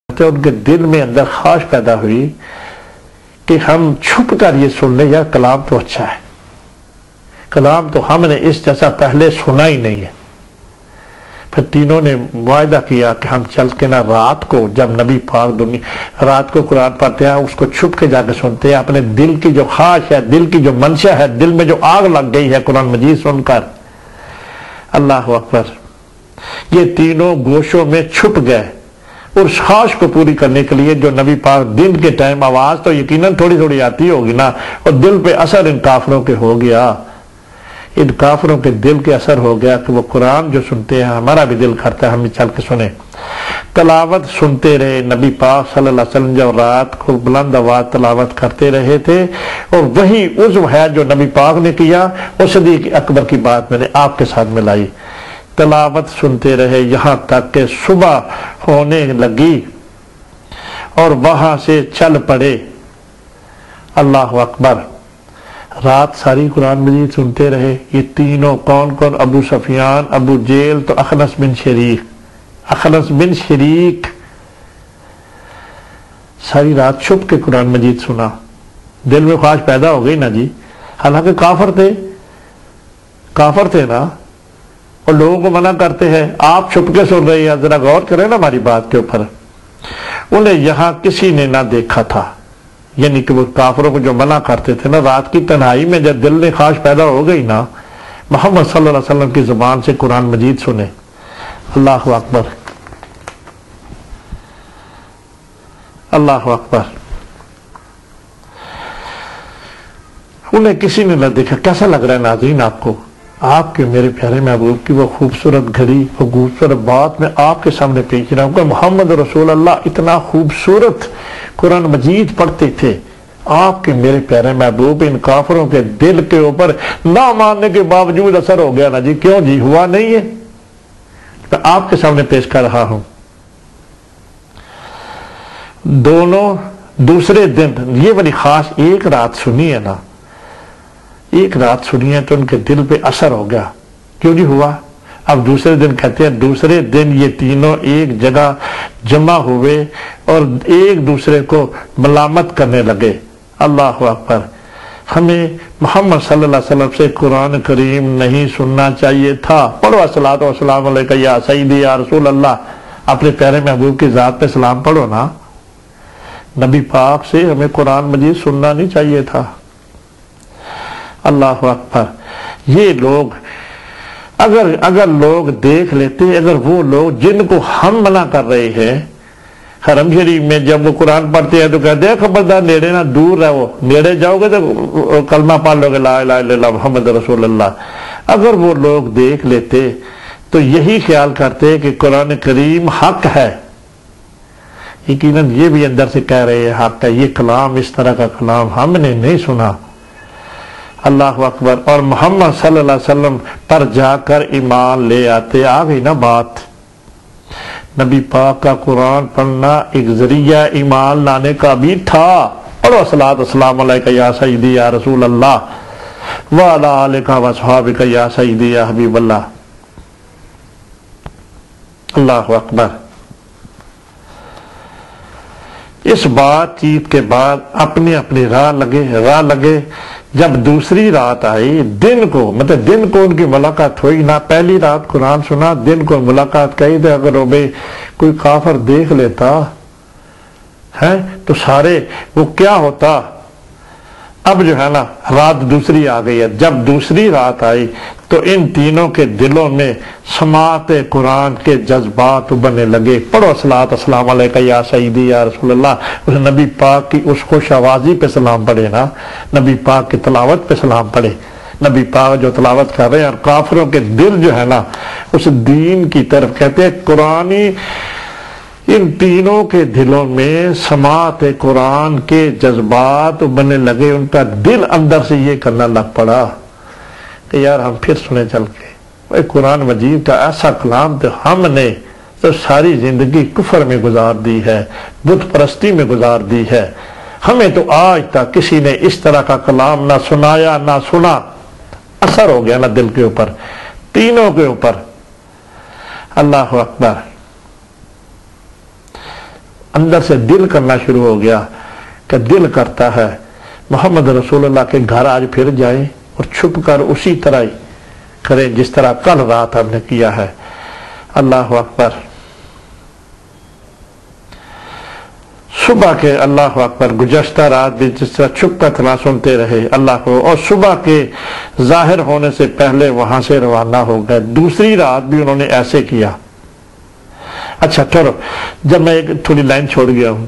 ان کے دل میں اندر خواہش پیدا ہوئی کہ ہم چھپ کر یہ سن لیں، یار کلام تو اچھا ہے، کلام تو ہم نے اس جیسا پہلے سنا ہی نہیں ہے۔ پھر تینوں نے معاہدہ کیا کہ ہم چل کے نہ رات کو، جب نبی پاک رات کو قرآن پڑھتے ہیں اس کو چھپ کے جا کے سنتے ہیں، اپنے دل کی جو خواہش ہے، دل کی جو منشا ہے، دل میں جو آگ لگ گئی ہے قرآن مجید سن کر، اللہ اکبر، یہ تینوں گوشوں میں چھپ گئے اور خواہش کو پوری کرنے کے لیے جو نبی پاک دن کے ٹائم آواز تو یقیناً تھوڑی تھوڑی آتی ہوگی نا، اور دل پہ اثر ان کافروں کے ہو گیا، ان کافروں کے دل کے اثر ہو گیا کہ وہ قرآن جو سنتے ہیں ہمارا بھی دل کرتا ہے ہم بھی چل کے سنیں۔ تلاوت سنتے رہے، نبی پاک صلی اللہ علیہ وسلم جب رات کو بلند آواز تلاوت کرتے رہے تھے، اور وہی عضو ہے جو نبی پاک نے کیا، وہ صدیق اکبر کی بات میں نے آپ کے ساتھ ملائی۔ تلاوت سنتے رہے یہاں تک کہ صبح ہونے لگی اور وہاں سے چل پڑے، اللہ اکبر، رات ساری قرآن مجید سنتے رہے۔ یہ تینوں کون کون؟ ابو سفیان، ابو جیل تو اخنس بن شریک ساری رات چھپ کے قرآن مجید سنا۔ دل میں خواہش پیدا ہو گئی نا جی، حالانکہ کافر تھے نا، اور لوگوں کو منع کرتے ہیں، آپ چھپ کے سن رہے ہیں، ذرا غور کریں نا ہماری بات کے اوپر۔ انہیں یہاں کسی نے نہ دیکھا تھا، یعنی کہ وہ کافروں کو جو منع کرتے تھے نا، رات کی تنہائی میں جب دل میں خواہش پیدا ہو گئی نا، محمد صلی اللہ علیہ وسلم کی زبان سے قرآن مجید سنے، اللہ اکبر، اللہ اکبر، انہیں کسی نے نہ دیکھا۔ کیسا لگ رہا ہے ناظرین آپ کو؟ آپ کے میرے پیارے محبوب کی وہ خوبصورت گھڑی، وہ خوبصورت بات میں آپ کے سامنے پیش رہا ہوں کہ محمد رسول اللہ اتنا خوبصورت قرآن مجید پڑھتے تھے، آپ کے میرے پیارے محبوب ان کافروں کے دل کے اوپر نہ ماننے کے باوجود اثر ہو گیا نا جی، کیوں جی؟ ہوا نہیں ہے؟ میں آپ کے سامنے پیش کر رہا ہوں۔ دونوں دوسرے دن یہ والی خاص ایک رات سنی ہے نا، ایک رات سنی ہے تو ان کے دل پہ اثر ہو گیا، کیوں جی ہوا؟ اب دوسرے دن کہتے ہیں، دوسرے دن یہ تینوں ایک جگہ جمع ہوئے اور ایک دوسرے کو ملامت کرنے لگے، اللہ اکبر، ہمیں محمد صلی اللہ علیہ وسلم سے قرآن کریم نہیں سننا چاہیے تھا۔ پڑھو الصلاۃ والسلام علیک یا سیدی یا رسول اللہ، اپنے پیارے محبوب کی ذات پہ سلام پڑھو نا۔ نبی پاک سے ہمیں قرآن مجید سننا نہیں چاہیے تھا، اللہ اکبر۔ یہ لوگ اگر لوگ دیکھ لیتے، اگر وہ لوگ جن کو ہم منع کر رہے ہیں، حرم شریف میں جب وہ قرآن پڑھتے ہیں تو کہتے ہیں خبردار نیڑے نہ دور رہو، نیڑے جاؤ گے تو کلمہ پڑھ لو گے لا الہ الا اللہ محمد رسول اللہ۔ اگر وہ لوگ دیکھ لیتے تو یہی خیال کرتے کہ قرآن کریم حق ہے، یقیناً یہ بھی اندر سے کہہ رہے ہیں حق ہے، یہ کلام اس طرح کا کلام ہم نے نہیں سنا، اللہ اکبر، اور محمد صلی اللہ علیہ وسلم پر جا کر ایمان لے آتے۔ آ گئی نا بات، نبی پاک کا قرآن پڑھنا ایک ذریعہ ایمان لانے کا بھی تھا۔ پڑھو الصلاۃ والسلام علیک یا سیدی یا رسول اللہ وعلی آلک واصحابک یا سیدی یا حبیب اللہ، اللہ اکبر۔ اس بات چیت کے بعد اپنی اپنی راہ لگے۔ جب دوسری رات آئی، دن کو ان کی ملاقات ہوئی نہ، پہلی رات قرآن سنا، دن کو ملاقات کہی تھی، اگر وہ کوئی کافر دیکھ لیتا ہے تو سارے وہ کیا ہوتا۔ اب جو ہے نا رات دوسری آ گئی ہے، جب دوسری رات آئی تو ان تینوں کے دلوں میں سماعت قرآن کے جذبات بننے لگے۔ پڑھو الصلاۃ والسلام علیک یا سیدی یا رسول اللہ، اس نبی پاک کی اس خوش آوازی پہ سلام پڑھے نا، نبی پاک کی تلاوت پہ سلام پڑھے، نبی پاک جو تلاوت کر رہے ہیں، اور کافروں کے دل جو ہے نا اس دین کی طرف، کہتے ہیں قرآنی، ان تینوں کے دلوں میں سماعت قرآن کے جذبات بننے لگے، ان کا دل اندر سے یہ کرنا لگ پڑا کہ یار ہم پھر سنے چل کے قرآن مجید کا ایسا کلام تو ہم نے تو ساری زندگی کفر میں گزار دی ہے، بت پرستی میں گزار دی ہے، ہمیں تو آج تک کسی نے اس طرح کا کلام نہ سنایا نہ سنا۔ اثر ہو گیا نا دل کے اوپر، تینوں کے اوپر، اللہ اکبر۔ اندر سے دل کرنا شروع ہو گیا کہ دل کرتا ہے محمد رسول اللہ کے گھر آج پھر جائیں اور چھپ کر اسی طرح ہی کریں جس طرح کل رات ہم نے کیا ہے۔ اللہ اکبر۔ صبح کے اللہ اکبر گزشتہ رات بھی جس طرح چھپ کر کلام سنتے رہے اللہ کو، اور صبح کے ظاہر ہونے سے پہلے وہاں سے روانہ ہو گئے۔ دوسری رات بھی انہوں نے ایسے کیا۔ اچھا چلو، جب میں ایک تھوڑی لائن چھوڑ گیا ہوں،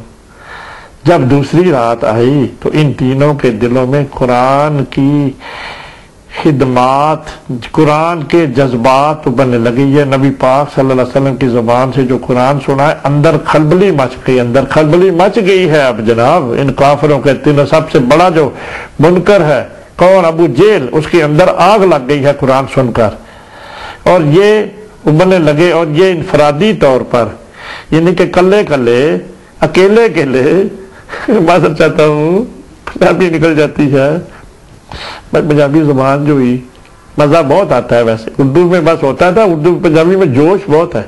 جب دوسری رات آئی تو ان تینوں کے دلوں میں قرآن کی خدمات، قرآن کے جذبات ابھرنے لگے۔ یہ نبی پاک صلی اللہ علیہ وسلم کی زبان سے جو قرآن سنا ہے، اندر کھلبلی مچ گئی، اندر کھلبلی مچ گئی ہے۔ اب جناب ان کافروں کے تینوں سب سے بڑا جو منکر ہے کون؟ ابو جہل، اس کے اندر آگ لگ گئی ہے قرآن سن کر، اور یہ ابھرنے لگے، اور یہ انفرادی طور پر، یعنی کہ کلے کلے اکیلے معذرت چاہتا ہوں پنجابی نکل جاتی ہے، پنجابی زبان جو ہی مزہ بہت آتا ہے، ویسے اردو میں بس ہوتا تھا، اردو پنجابی میں جوش بہت ہے،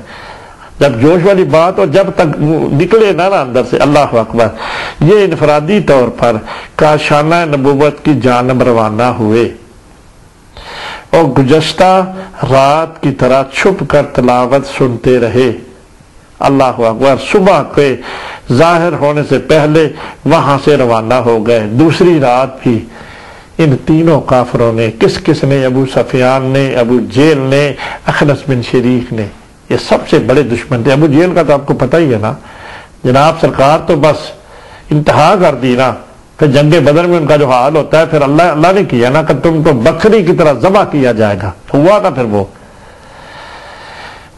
جب جوش والی بات اور جب تک نکلے نا اندر سے اللہ اکبر، یہ انفرادی طور پر کاشانہ نبوت کی جانب روانہ ہوئے اور گزشتہ رات کی طرح چھپ کر تلاوت سنتے رہے۔ اللہ اکبر۔ صبح کے ظاہر ہونے سے پہلے وہاں سے روانہ ہو گئے۔ دوسری رات بھی ان تینوں کافروں نے، کس نے؟ ابو سفیان نے، ابو جہل نے، اخنس بن شریک نے، یہ سب سے بڑے دشمن تھے۔ ابو جہل کا تو آپ کو پتہ ہی ہے نا، جناب سرکار تو بس انتہا کر دی نا، پھر جنگ بدر میں ان کا جو حال ہوتا ہے، پھر اللہ نے کیا نا کہ تم کو بکری کی طرح ذبح کیا جائے گا، ہوا نا پھر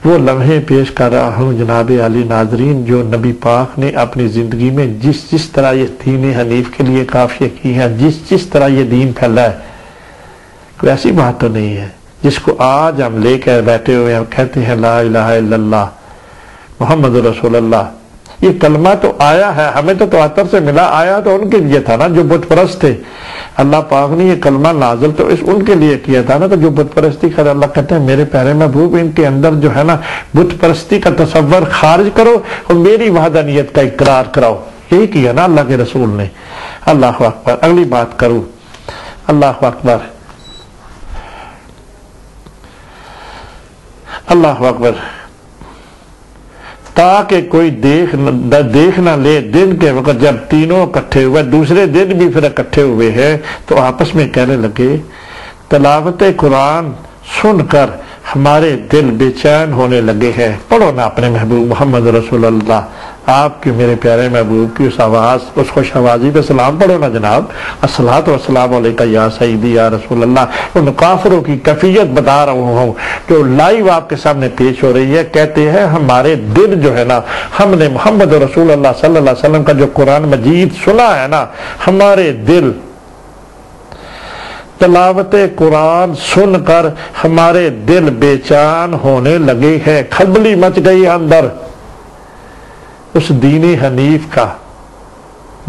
وہ لمحے پیش کر رہا ہوں جناب عالی ناظرین، جو نبی پاک نے اپنی زندگی میں جس طرح یہ دین حنیف کے لیے کافی کی ہے، جس طرح یہ دین پھیلا ہے، کوئی ایسی بات تو نہیں ہے جس کو آج ہم لے کر بیٹھے ہوئے ہم کہتے ہیں لا الہ الا اللہ محمد رسول اللہ۔ یہ کلمہ تو آیا ہے، ہمیں تو تواتر سے ملا، آیا تو ان کے لیے تھا نا جو بت پرست تھے۔ اللہ پاک نے یہ کلمہ نازل تو ان کے لیے کیا تھا نا، تو جو بت پرستی کر، اللہ کہتے ہیں میرے پیارے محبوب ان کے اندر جو ہے نا بت پرستی کا تصور خارج کرو اور میری وحدانیت کا اقرار کراؤ۔ یہی کیا نا اللہ کے رسول نے۔ اللہ اکبر۔ اگلی بات کروں، اللہ اکبر، اللہ اکبر۔ تاکہ کوئی دیکھ نہ لے، دن کے وقت جب تینوں اکٹھے ہوئے، دوسرے دن بھی پھر اکٹھے ہوئے ہیں، تو آپس میں کہنے لگے تلاوت قرآن سن کر ہمارے دل بے چین ہونے لگے ہیں۔ پڑھو نا اپنے محبوب محمد رسول اللہ، آپ کی میرے پیارے محبوب کی اس آواز، اس خوش آوازی پہ سلام پڑھو نا جناب، الصلاۃ والسلام علیکہ یا سیدی یا رسول اللہ۔ ان کافروں کی کیفیت بتا رہا ہوں جو لائیو آپ کے سامنے پیش ہو رہی ہے۔ کہتے ہیں ہمارے دل جو ہے نا، ہم نے محمد رسول اللہ صلی اللہ علیہ وسلم کا جو قرآن مجید سنا ہے نا، ہمارے دل تلاوت قرآن سن کر ہمارے دل بے چین ہونے لگے ہیں، کھلبلی مچ گئی اندر اس دین حنیف کا،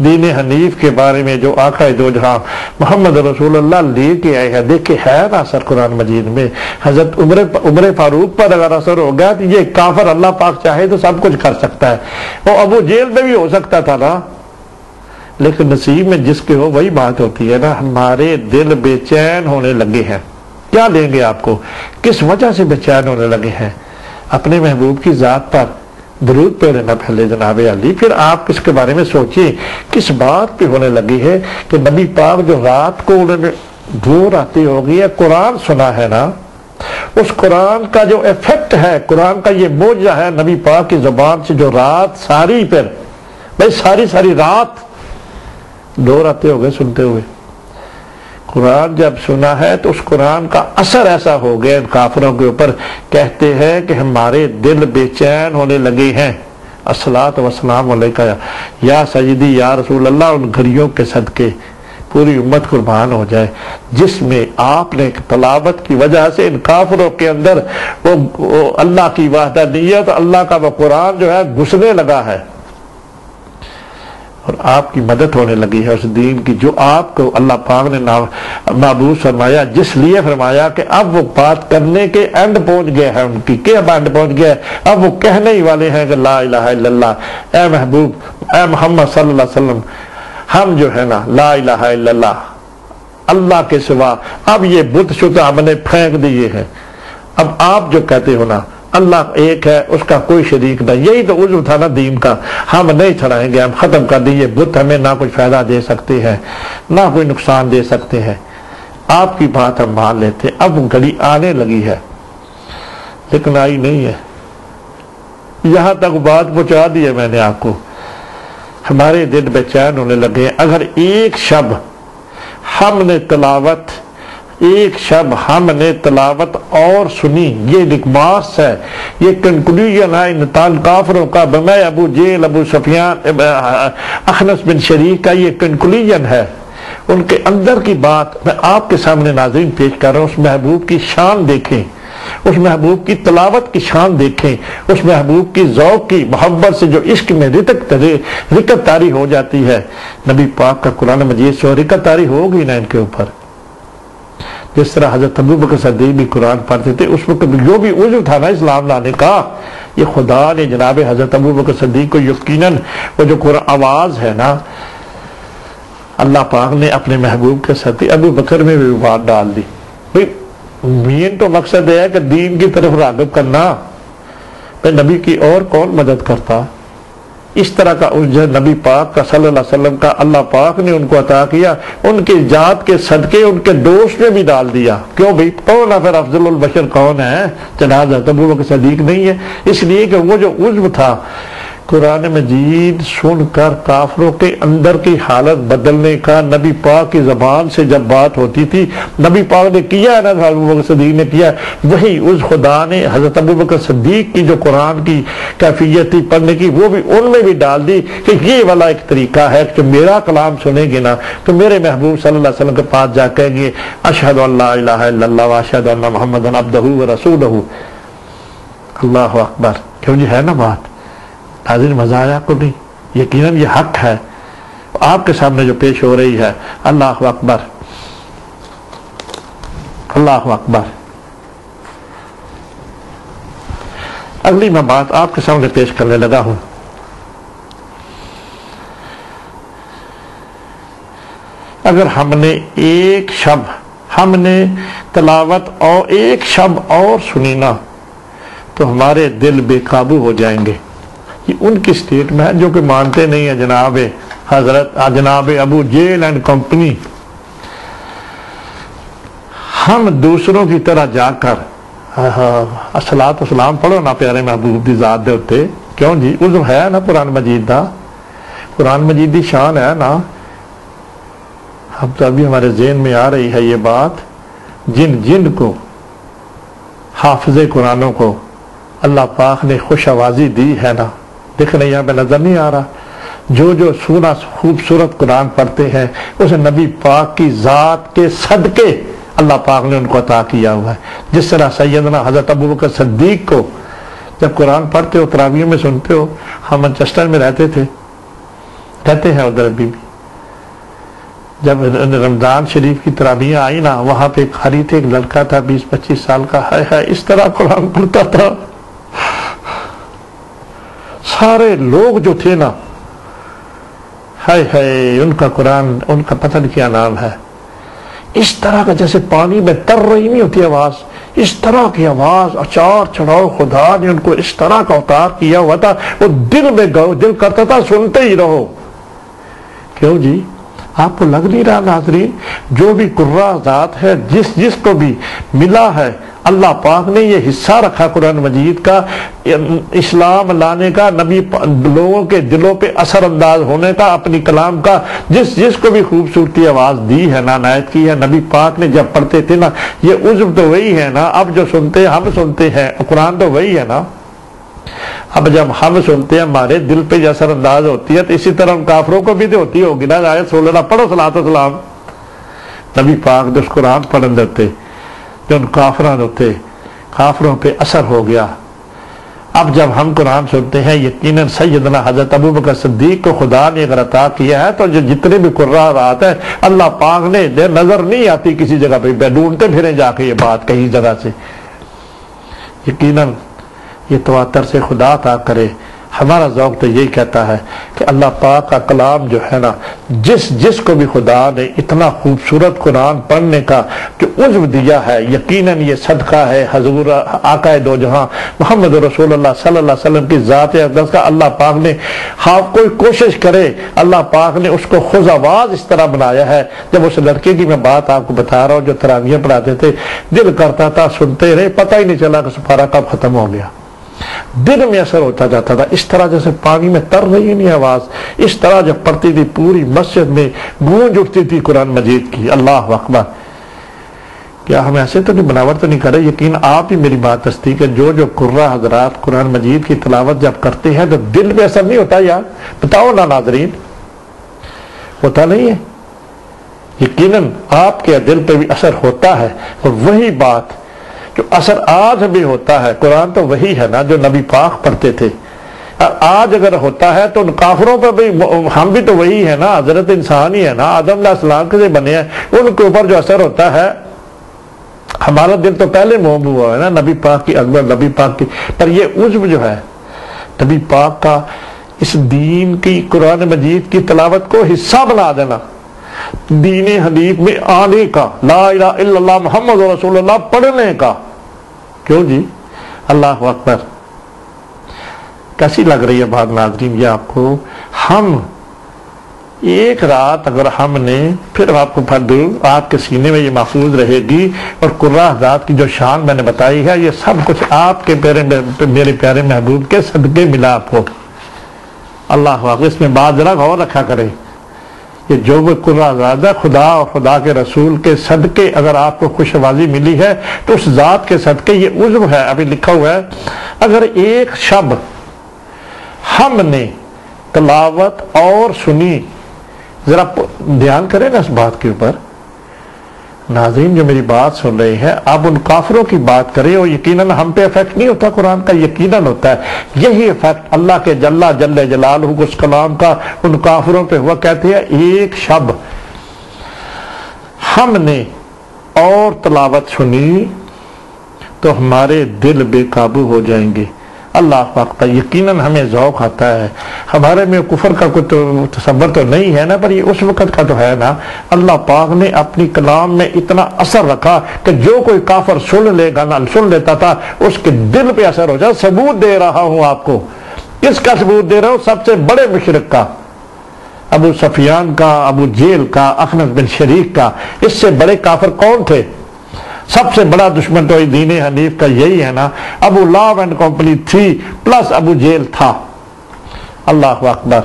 دین حنیف کے بارے میں جو آقا دو جہاں محمد رسول اللہ لے کے آئے ہیں۔ دیکھیں ہے نا اثر قرآن مجید میں، حضرت عمر فاروق پر اگر اثر ہو گیا تو یہ کافر اللہ پاک چاہے تو سب کچھ کر سکتا ہے، اور ابو جہل میں بھی ہو سکتا تھا نا، لیکن نصیب میں جس کے ہو وہی بات ہوتی ہے نا۔ ہمارے دل بے چین ہونے لگے ہیں، کیا لیں گے آپ کو، کس وجہ سے بے چین ہونے لگے ہیں؟ اپنے محبوب کی ذات پر درود پڑھے نا پہلے جناب علی، پھر آپ اس کے بارے میں سوچیں کس بات پہ ہونے لگی ہے کہ نبی پاک جو رات کو انہوں نے دور آتی ہوگی ہے، قرآن سنا ہے نا، اس قرآن کا جو ایفیکٹ ہے، قرآن کا یہ معجزہ ہے، نبی پاک کی زبان سے جو رات ساری پھر بھائی ساری رات دور آتے ہو گئے سنتے ہوئے قرآن جب سنا ہے، تو اس قرآن کا اثر ایسا ہو گیا ان کافروں کے اوپر، کہتے ہیں کہ ہمارے دل بے چین ہونے لگے ہیں۔ الصلاۃ والسلام علیکہ یا سیدی یا رسول اللہ، ان گھڑیوں کے صدقے پوری امت قربان ہو جائے جس میں آپ نے تلاوت کی وجہ سے ان کافروں کے اندر وہ اللہ کی وحدانیت، اللہ کا وہ قرآن جو ہے گھسنے لگا ہے۔ اور آپ کی مدد ہونے لگی ہے اس دین کی جو آپ کو اللہ پاک نے محبوب فرمایا، جس لیے فرمایا کہ اب وہ بات کرنے کے اینڈ پہنچ گیا ہے، ان کی کیا اینڈ پہنچ گیا ہے، اب وہ کہنے ہی والے ہیں کہ لا الہ الا اللہ، اے محبوب اے محمد صلی اللہ علیہ وسلم، ہم جو ہے نا لا الہ الا اللہ، اللہ کے سوا اب یہ بت شدہ ہم نے پھینک دیے ہیں، اب آپ جو کہتے ہو نا اللہ ایک ہے، اس کا کوئی شریک نہیں، یہی تو عضو تھا نا دین کا، ہم نہیں چھڑائیں گے، ہم ختم کر دیں، یہ بت ہمیں نہ کچھ فائدہ دے سکتے ہیں نہ کوئی نقصان دے سکتے ہیں، آپ کی بات ہم مان لیتے۔ اب گھڑی آنے لگی ہے لیکن آئی نہیں ہے، یہاں تک بات پہنچا دی ہے میں نے آپ کو، ہمارے دل بے چین ہونے لگے۔ اگر ایک شب ہم نے تلاوت اور سنی، یہ لکماس ہے، یہ کنکلوژن ہے ان کافروں کا، بمے ابو جیل ابو سفیان اخنس بن شریک کا یہ کنکلوژن ہے، ان کے اندر کی بات میں آپ کے سامنے ناظرین پیش کر رہا ہوں۔ اس محبوب کی شان دیکھیں، اس محبوب کی تلاوت کی شان دیکھیں، اس محبوب کی ذوق کی محبت سے جو عشق میں رکت طاری ہو جاتی ہے۔ نبی پاک کا قرآن مجید سے رکت طاری ہوگی نا ان کے اوپر، جس طرح حضرت ابوبکر صدیق بھی قرآن پڑھتے تھے، اس وقت جو بھی عضو تھا نا اسلام لانے کا، یہ خدا نے جناب حضرت ابوبکر صدیق کو یقیناً وہ جو قرآن آواز ہے نا، اللہ پاک نے اپنے محبوب کے ساتھ ابوبکر میں بھی بات ڈال دی۔ مین تو مقصد ہے کہ دین کی طرف راغب کرنا، نبی کی اور کون مدد کرتا؟ اس طرح کا نبی پاک کا صلی اللہ علیہ وسلم کا اللہ پاک نے ان کو عطا کیا، ان کی ذات کے صدقے ان کے دوست میں بھی ڈال دیا۔ کیوں بھائی؟ کون ہے پھر افضل البشر کون ہے؟ جناب حضرت ابوبکر صدیق نہیں ہے، اس لیے کہ وہ جو عضو تھا قرآن مجید سن کر کافروں کے اندر کی حالت بدلنے کا، نبی پاک کی زبان سے جب بات ہوتی تھی، نبی پاک نے کیا ہے نا، ابوبکر صدیق نے کیا، وہی اس خدا نے حضرت ابوبکر صدیق کی جو قرآن کی کیفیت تھی پڑھنے کی، وہ بھی ان میں بھی ڈال دی کہ یہ والا ایک طریقہ ہے کہ میرا کلام سنیں گے نا تو میرے محبوب صلی اللہ علیہ وسلم کے پاس جا کہیں گے اشہد ان لا الہ الا اللہ واشہد ان محمد عبدہ ورسولہ۔ اللہ اکبر! کیوں جی ہے نا بات؟ ناظرین مزہ آیا کو نہیں؟ یقیناً یہ حق ہے آپ کے سامنے جو پیش ہو رہی ہے۔ اللہ اکبر! اللہ اکبر! اگلی میں بات آپ کے سامنے پیش کرنے لگا ہوں۔ اگر ہم نے ایک شب ہم نے تلاوت اور ایک شب اور سنی نا تو ہمارے دل بے قابو ہو جائیں گے۔ یہ ان کی سٹیٹ میں ہے جو کہ مانتے نہیں ہیں جناب حضرت جناب ابو جیل اینڈ کمپنی۔ ہم دوسروں کی طرح جا کر الصلاۃ والسلام پڑھو نا پیارے محبوب دی ذات دے اوتے، کیوں جی عضو ہے نا قرآن مجید دا، قرآن مجید دی شان ہے نا۔ اب تو ابھی ہمارے ذہن میں آ رہی ہے یہ بات، جن کو حافظ قرآنوں کو اللہ پاک نے خوش آوازی دی ہے نا، دیکھنے یہاں پہ نظر نہیں آ رہا، جو سورہ خوبصورت قرآن پڑھتے ہیں اس نبی پاک کی ذات کے صدقے اللہ پاک نے ان کو عطا کیا ہوا ہے۔ جس طرح سیدنا حضرت ابوبکر صدیق کو جب قرآن پڑھتے ہو تراویح میں سنتے ہو، ہم مانچسٹر میں رہتے ہیں ادھر ابھی بھی، جب رمضان شریف کی تراویح آئی نا وہاں پہ خرید ایک لڑکا تھا 20-25 سال کا، ہے اس طرح قرآن پڑھتا تھا، سارے لوگ جو تھے نا ان کا قرآن ان کا پتہ نہیں کیا نام ہے، اس طرح کا جیسے پانی میں تر رہی نہیں ہوتی آواز، اس طرح کی آواز اچار چڑھاؤ، خدا نے ان کو اس طرح کا اتار کیا ہوا تھا، وہ دل میں دل کرتا تھا سنتے ہی رہو۔ کیوں جی؟ آپ کو لگ نہیں رہا ناظرین، جو بھی قرہ ذات ہے، جس کو بھی ملا ہے، اللہ پاک نے یہ حصہ رکھا قرآن مجید کا، اسلام لانے کا، نبی لوگوں کے دلوں پہ اثر انداز ہونے کا، اپنی کلام کا، جس کو بھی خوبصورتی آواز دی ہے نا، عنایت کی ہے، نبی پاک نے جب پڑھتے تھے نا، یہ عضو تو وہی ہے نا، اب جو سنتے ہم سنتے ہیں قرآن تو وہی ہے نا، اب جب ہم سنتے ہیں ہمارے دل پہ جو اثر انداز ہوتی ہے تو اسی طرح ان کافروں کو بھی تو ہوتی ہوگی نا۔ آیت 16 پڑھو صلاۃ والسلام، نبی پاک جو قرآن پڑھن دیتے جو ان کافروں پہ اثر ہو گیا، اب جب ہم قرآن سنتے ہیں یقیناً سیدنا حضرت ابو بکر صدیق کو خدا نے اگر عطا کیا ہے تو جو جتنے بھی قرآن ہے اللہ پاک نے نظر نہیں آتی کسی جگہ پہ ڈھونڈتے پھریں جا کے یہ بات کہیں جگہ سے. یقیناً یہ تواتر سے خدا عطا کرے. ہمارا ذوق تو یہی کہتا ہے کہ اللہ پاک کا کلام جو ہے نا جس کو بھی خدا نے اتنا خوبصورت قرآن پڑھنے کا جو عزم دیا ہے یقیناً یہ صدقہ ہے حضور آقا دو جہاں محمد رسول اللہ صلی اللہ علیہ وسلم کی ذات اقدس کا. اللہ پاک نے کوئی کوشش کرے اللہ پاک نے اس کو خزاواز اس طرح بنایا ہے. جب اس لڑکے کی میں بات آپ کو بتا رہا ہوں جو تراویح پڑھاتے تھے دل کرتا تھا سنتے رہے پتہ ہی نہیں چلا کہ سپارہ کب ختم ہو گیا. دل میں اثر ہوتا جاتا تھا اس طرح جیسے پانی میں تر رہی نہیں آواز اس طرح جب پڑھتی تھی پوری مسجد میں گونج اٹھتی تھی قرآن مجید کی. اللہ اکبر. کیا ہم ایسے تو نہیں بناوٹ تو نہیں کر رہے؟ یقین آپ ہی میری بات تصدیق ہے جو قرہ حضرات قرآن مجید کی تلاوت جب کرتے ہیں تو دل پہ اثر نہیں ہوتا یار؟ بتاؤ نا ناظرین, ہوتا نہیں ہے؟ یقیناً آپ کے دل پہ بھی اثر ہوتا ہے. اور وہی بات جو اثر آج بھی ہوتا ہے قرآن تو وہی ہے نا جو نبی پاک پڑھتے تھے. آج اگر ہوتا ہے تو ان کافروں پر بھی ہم بھی تو وہی ہے نا, حضرت انسان ہی ہے نا, آدم علیہ السلام کے سے بنے ہیں, ان کے اوپر جو اثر ہوتا ہے ہمارا دل تو پہلے موم ہوا ہے نا نبی پاک کی اکبر نبی پاک کی. پر یہ عزم جو ہے نبی پاک کا اس دین کی قرآن مجید کی تلاوت کو حصہ بنا دینا, دین حنیف میں آنے کا, لا الہ الا اللہ محمد رسول اللہ پڑھنے کا. کیوں جی؟ اللہ اکبر. کیسی لگ رہی ہے بات ناظرین یہ آپ کو؟ ہم ایک رات اگر ہم نے پھر آپ کو آپ کے سینے میں یہ محفوظ رہے گی اور قرہ حضرات کی جو شان میں نے بتائی ہے یہ سب کچھ آپ کے میرے پیارے محبوب کے صدقے ملا آپ کو. اللہ اکبر. اس میں بات ذرا غور رکھا کرے کہ جو وہ قرہ حضرات خدا اور خدا کے رسول کے صدقے اگر آپ کو خوشبازی ملی ہے تو اس ذات کے صدقے یہ عزم ہے. ابھی لکھا ہوا ہے اگر ایک شب ہم نے تلاوت اور سنی, ذرا دھیان کریں نا اس بات کے اوپر ناظرین جو میری بات سن رہے ہیں, اب ان کافروں کی بات کریں اور یقیناً ہم پہ افیکٹ نہیں ہوتا قرآن کا, یقیناً ہوتا ہے. یہی افیکٹ اللہ کے جل جلالہ اس کلام کا ان کافروں پہ ہوا. کہتے ہیں ایک شب ہم نے اور تلاوت سنی تو ہمارے دل بے قابو ہو جائیں گے. اللہ پاک کا یقیناً ہمیں ذوق آتا ہے. ہمارے میں کفر کا کوئی تصور تو نہیں ہے نا, پر یہ اس وقت کا تو ہے نا. اللہ پاک نے اپنی کلام میں اتنا اثر رکھا کہ جو کوئی کافر سن لیتا تھا اس کے دل پہ اثر ہو جائے. ثبوت دے رہا ہوں آپ کو. کس کا ثبوت دے رہا ہوں؟ سب سے بڑے مشرک کا, ابو سفیان کا, ابو جہل کا, اخنس بن شریک کا. اس سے بڑے کافر کون تھے؟ سب سے بڑا دشمن تو دین حنیف کا یہی ہے نا. ابو لہب اینڈ کمپنی تھی پلس ابو جہل تھا. اللہ اکبر.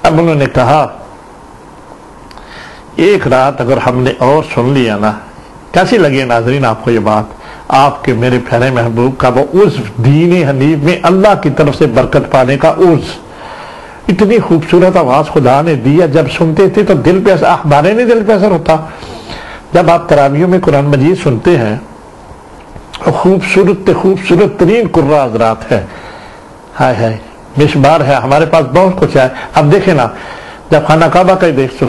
اب انہوں نے کہا ایک رات اگر ہم نے اور سن لیا نا. کیسی لگی ناظرین آپ کو یہ بات؟ آپ کے میرے پیارے محبوب کا وہ اس دین حنیف میں اللہ کی طرف سے برکت پانے کا اتنی خوبصورت آواز خدا نے دیا. جب سنتے تھے تو دل پہ ہمارے نہیں دل پہ اثر ہوتا. جب آپ تراویحوں میں قرآن مجید سنتے ہیں خوبصورت ترین قرہ حضرات ہے, ہائے ہائے مشبار ہے, ہمارے پاس بہت کچھ ہے. اب دیکھیں نا جب خانہ کعبہ کا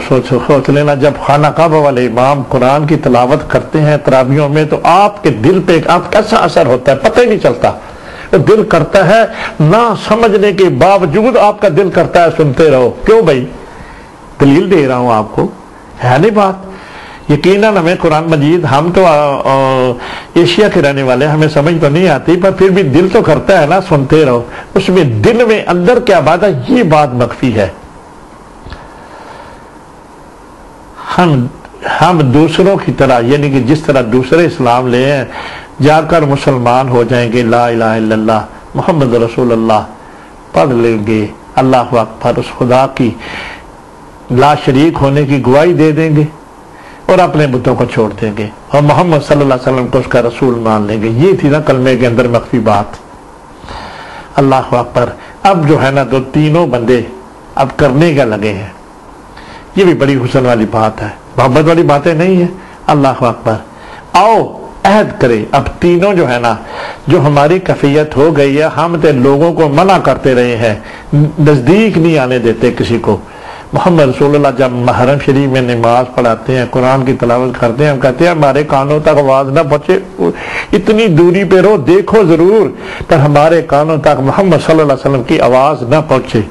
سوچ لینا, جب خانہ کعبہ والے امام قرآن کی تلاوت کرتے ہیں تراویحوں میں تو آپ کے دل پہ آپ کیسا اثر ہوتا ہے پتہ ہی نہیں چلتا. دل کرتا ہے نہ سمجھنے کے باوجود آپ کا دل کرتا ہے سنتے رہو. کیوں بھائی؟ دلیل دے رہا ہوں آپ کو, ہے نہیں بات؟ یقیناً ہمیں قرآن مجید, ہم تو ایشیا کے رہنے والے, ہمیں سمجھ تو نہیں آتی پر پھر بھی دل تو کرتا ہے نا سنتے رہو. اس میں دل میں اندر کیا بات ہے یہ بات مخفی ہے. ہم دوسروں کی طرح یعنی کہ جس طرح دوسرے اسلام لے ہیں جا کر مسلمان ہو جائیں گے, لا الہ الا اللہ محمد رسول اللہ پڑھ لیں گے, اللہ اکبر, اس خدا کی لا شریک ہونے کی گواہی دے دیں گے اور اپنے بتوں کو چھوڑ دیں گے اور محمد صلی اللہ علیہ وسلم کو اس کا رسول مان لیں گے. یہ تھی نا کلمے کے اندر مخفی بات. اللہ اکبر. اب جو ہے نا تو تینوں بندے اب کرنے کا لگے ہیں. یہ بھی بڑی حسن والی بات ہے, محبت والی باتیں نہیں ہیں. اللہ اکبر. آؤ عہد کرے. اب تینوں جو ہے نا، جو ہماری کیفیت ہو گئی ہے، ہم تے لوگوں کو منع کرتے رہے ہیں، نزدیک نہیں آنے دیتے کسی کو. محمد رسول اللہ جب محرم شریف میں نماز پڑھاتے ہیں، قرآن کی تلاوت کرتے ہیں، ہم کہتے ہیں ہمارے کانوں تک آواز نہ پہنچے، اتنی دوری پہ رہو، دیکھو ضرور، پر ہمارے کانوں تک محمد صلی اللہ علیہ وسلم کی آواز نہ پہنچے.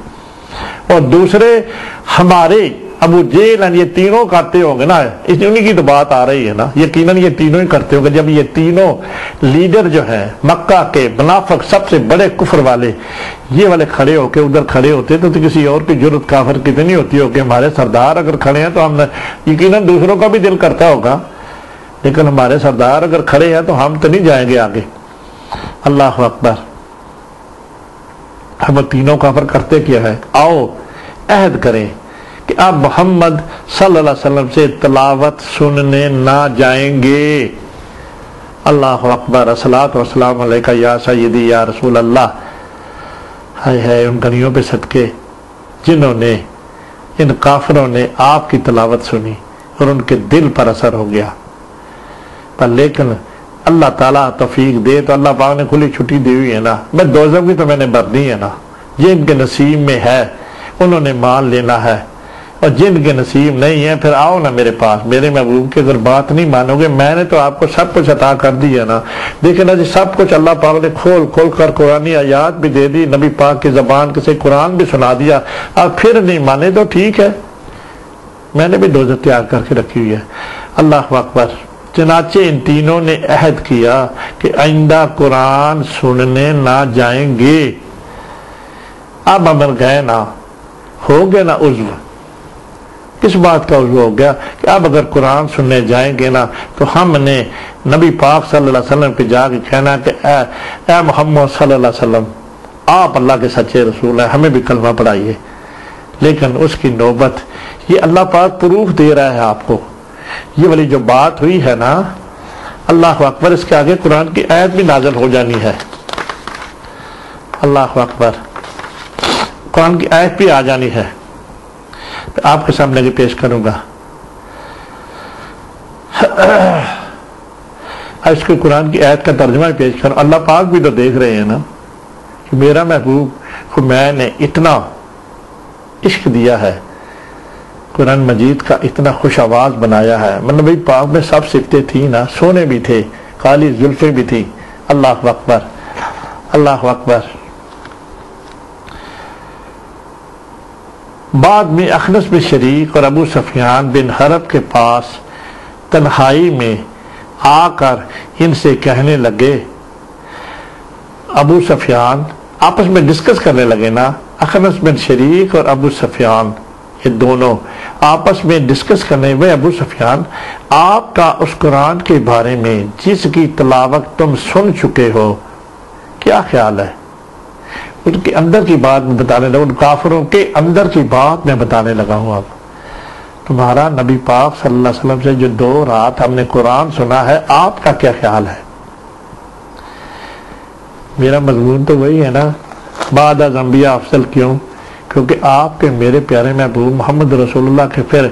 اور دوسرے ہمارے ابو جہل، یہ تینوں کرتے ہوں گے نا، انہی کی تو بات آ رہی ہے نا، یقیناً یہ تینوں ہی کرتے ہوں گے. جب یہ تینوں لیڈر جو ہیں مکہ کے منافق، سب سے بڑے کفر والے، یہ والے کھڑے ہو کے ادھر کھڑے ہوتے تو کسی اور کی جرت کافر کتنی ہوتی ہو کہ ہمارے سردار اگر کھڑے ہیں تو ہم یقیناً دوسروں کا بھی دل کرتا ہوگا، لیکن ہمارے سردار اگر کھڑے ہیں تو ہم تو نہیں جائیں گے آگے. اللہ اکبر. ہم تینوں کافر کرتے کیا ہے؟ آؤ عہد کریں کہ آپ محمد صلی اللہ علیہ وسلم سے تلاوت سننے نہ جائیں گے. اللہ اکبر. الصلاۃ والسلام علیکہ یا سیدی یا رسول اللہ. ہائے ہائے ان گھڑیوں پہ صدقے جنہوں نے، ان کافروں نے آپ کی تلاوت سنی اور ان کے دل پر اثر ہو گیا. پر لیکن اللہ تعالیٰ توفیق دے تو اللہ پاک نے کھلی چھٹی دی ہوئی ہے نا، میں دوزخ بھی تو میں نے بھرنی ہے نا. جن کے نصیب میں ہے انہوں نے مان لینا ہے، اور جن کے نصیب نہیں ہے پھر آؤ نا میرے پاس. میرے محبوب کی اگر بات نہیں مانو گے، میں نے تو آپ کو سب کچھ عطا کر دیا نا. دیکھیں نا جی، سب کچھ اللہ پاک نے کھول کھول کر قرآنی آیات بھی دے دی، نبی پاک کی زبان سے قرآن بھی سنا دیا. آپ پھر نہیں مانے تو ٹھیک ہے، میں نے بھی دوزخ تیار کر کے رکھی ہوئی ہے. اللہ اکبر. چنانچہ ان تینوں نے عہد کیا کہ آئندہ قرآن سننے نہ جائیں گے. اب امر گئے نا، ہو گیا نا عضو. کس بات کا عضو ہو گیا کہ اب اگر قرآن سننے جائیں گے نا تو ہم نے نبی پاک صلی اللہ علیہ وسلم پہ جا کے کہنا کہ اے محمد صلی اللہ علیہ وسلم، آپ اللہ کے سچے رسول ہیں، ہمیں بھی کلمہ پڑھائیے. لیکن اس کی نوبت، یہ اللہ پاک پروف دے رہا ہے آپ کو. یہ والی جو بات ہوئی ہے نا، اللہ اکبر، اس کے آگے قرآن کی آیت بھی نازل ہو جانی ہے. اللہ اکبر. قرآن کی آیت بھی آ جانی ہے، آپ کے سامنے بھی پیش کروں گا. اس کے قرآن کی آیت کا ترجمہ پیش کروں. اللہ پاک بھی تو دیکھ رہے ہیں نا کہ میرا محبوب کو میں نے اتنا عشق دیا ہے، قرآن مجید کا اتنا خوش آواز بنایا ہے. نبی پاک میں سب صفتیں تھیں نا، سونے بھی تھے، کالی زلفیں بھی تھی. اللہ اکبر. اللہ اکبر. بعد میں اخنس بن شریک اور ابو سفیان بن حرب کے پاس تنہائی میں آ کر ان سے کہنے لگے. ابو سفیان آپس میں ڈسکس کرنے لگے نا، اخنس بن شریک اور ابو سفیان یہ دونوں آپس میں ڈسکس کرنے میں، ابو سفیان آپ کا اس قرآن کے بارے میں جس کی تلاوت تم سن چکے ہو کیا خیال ہے؟ ان کے اندر کی بات میں بتانے لگا، ان کافروں کے اندر کی بات میں بتانے لگا ہوں. اب تمہارا نبی پاک صلی اللہ علیہ وسلم سے جو 2 رات ہم نے قرآن سنا ہے، آپ کا کیا خیال ہے؟ میرا مضمون تو وہی ہے نا، بعد از انبیاء افضل. کیوں؟ کیونکہ آپ کے میرے پیارے محبوب محمد رسول اللہ کے پھر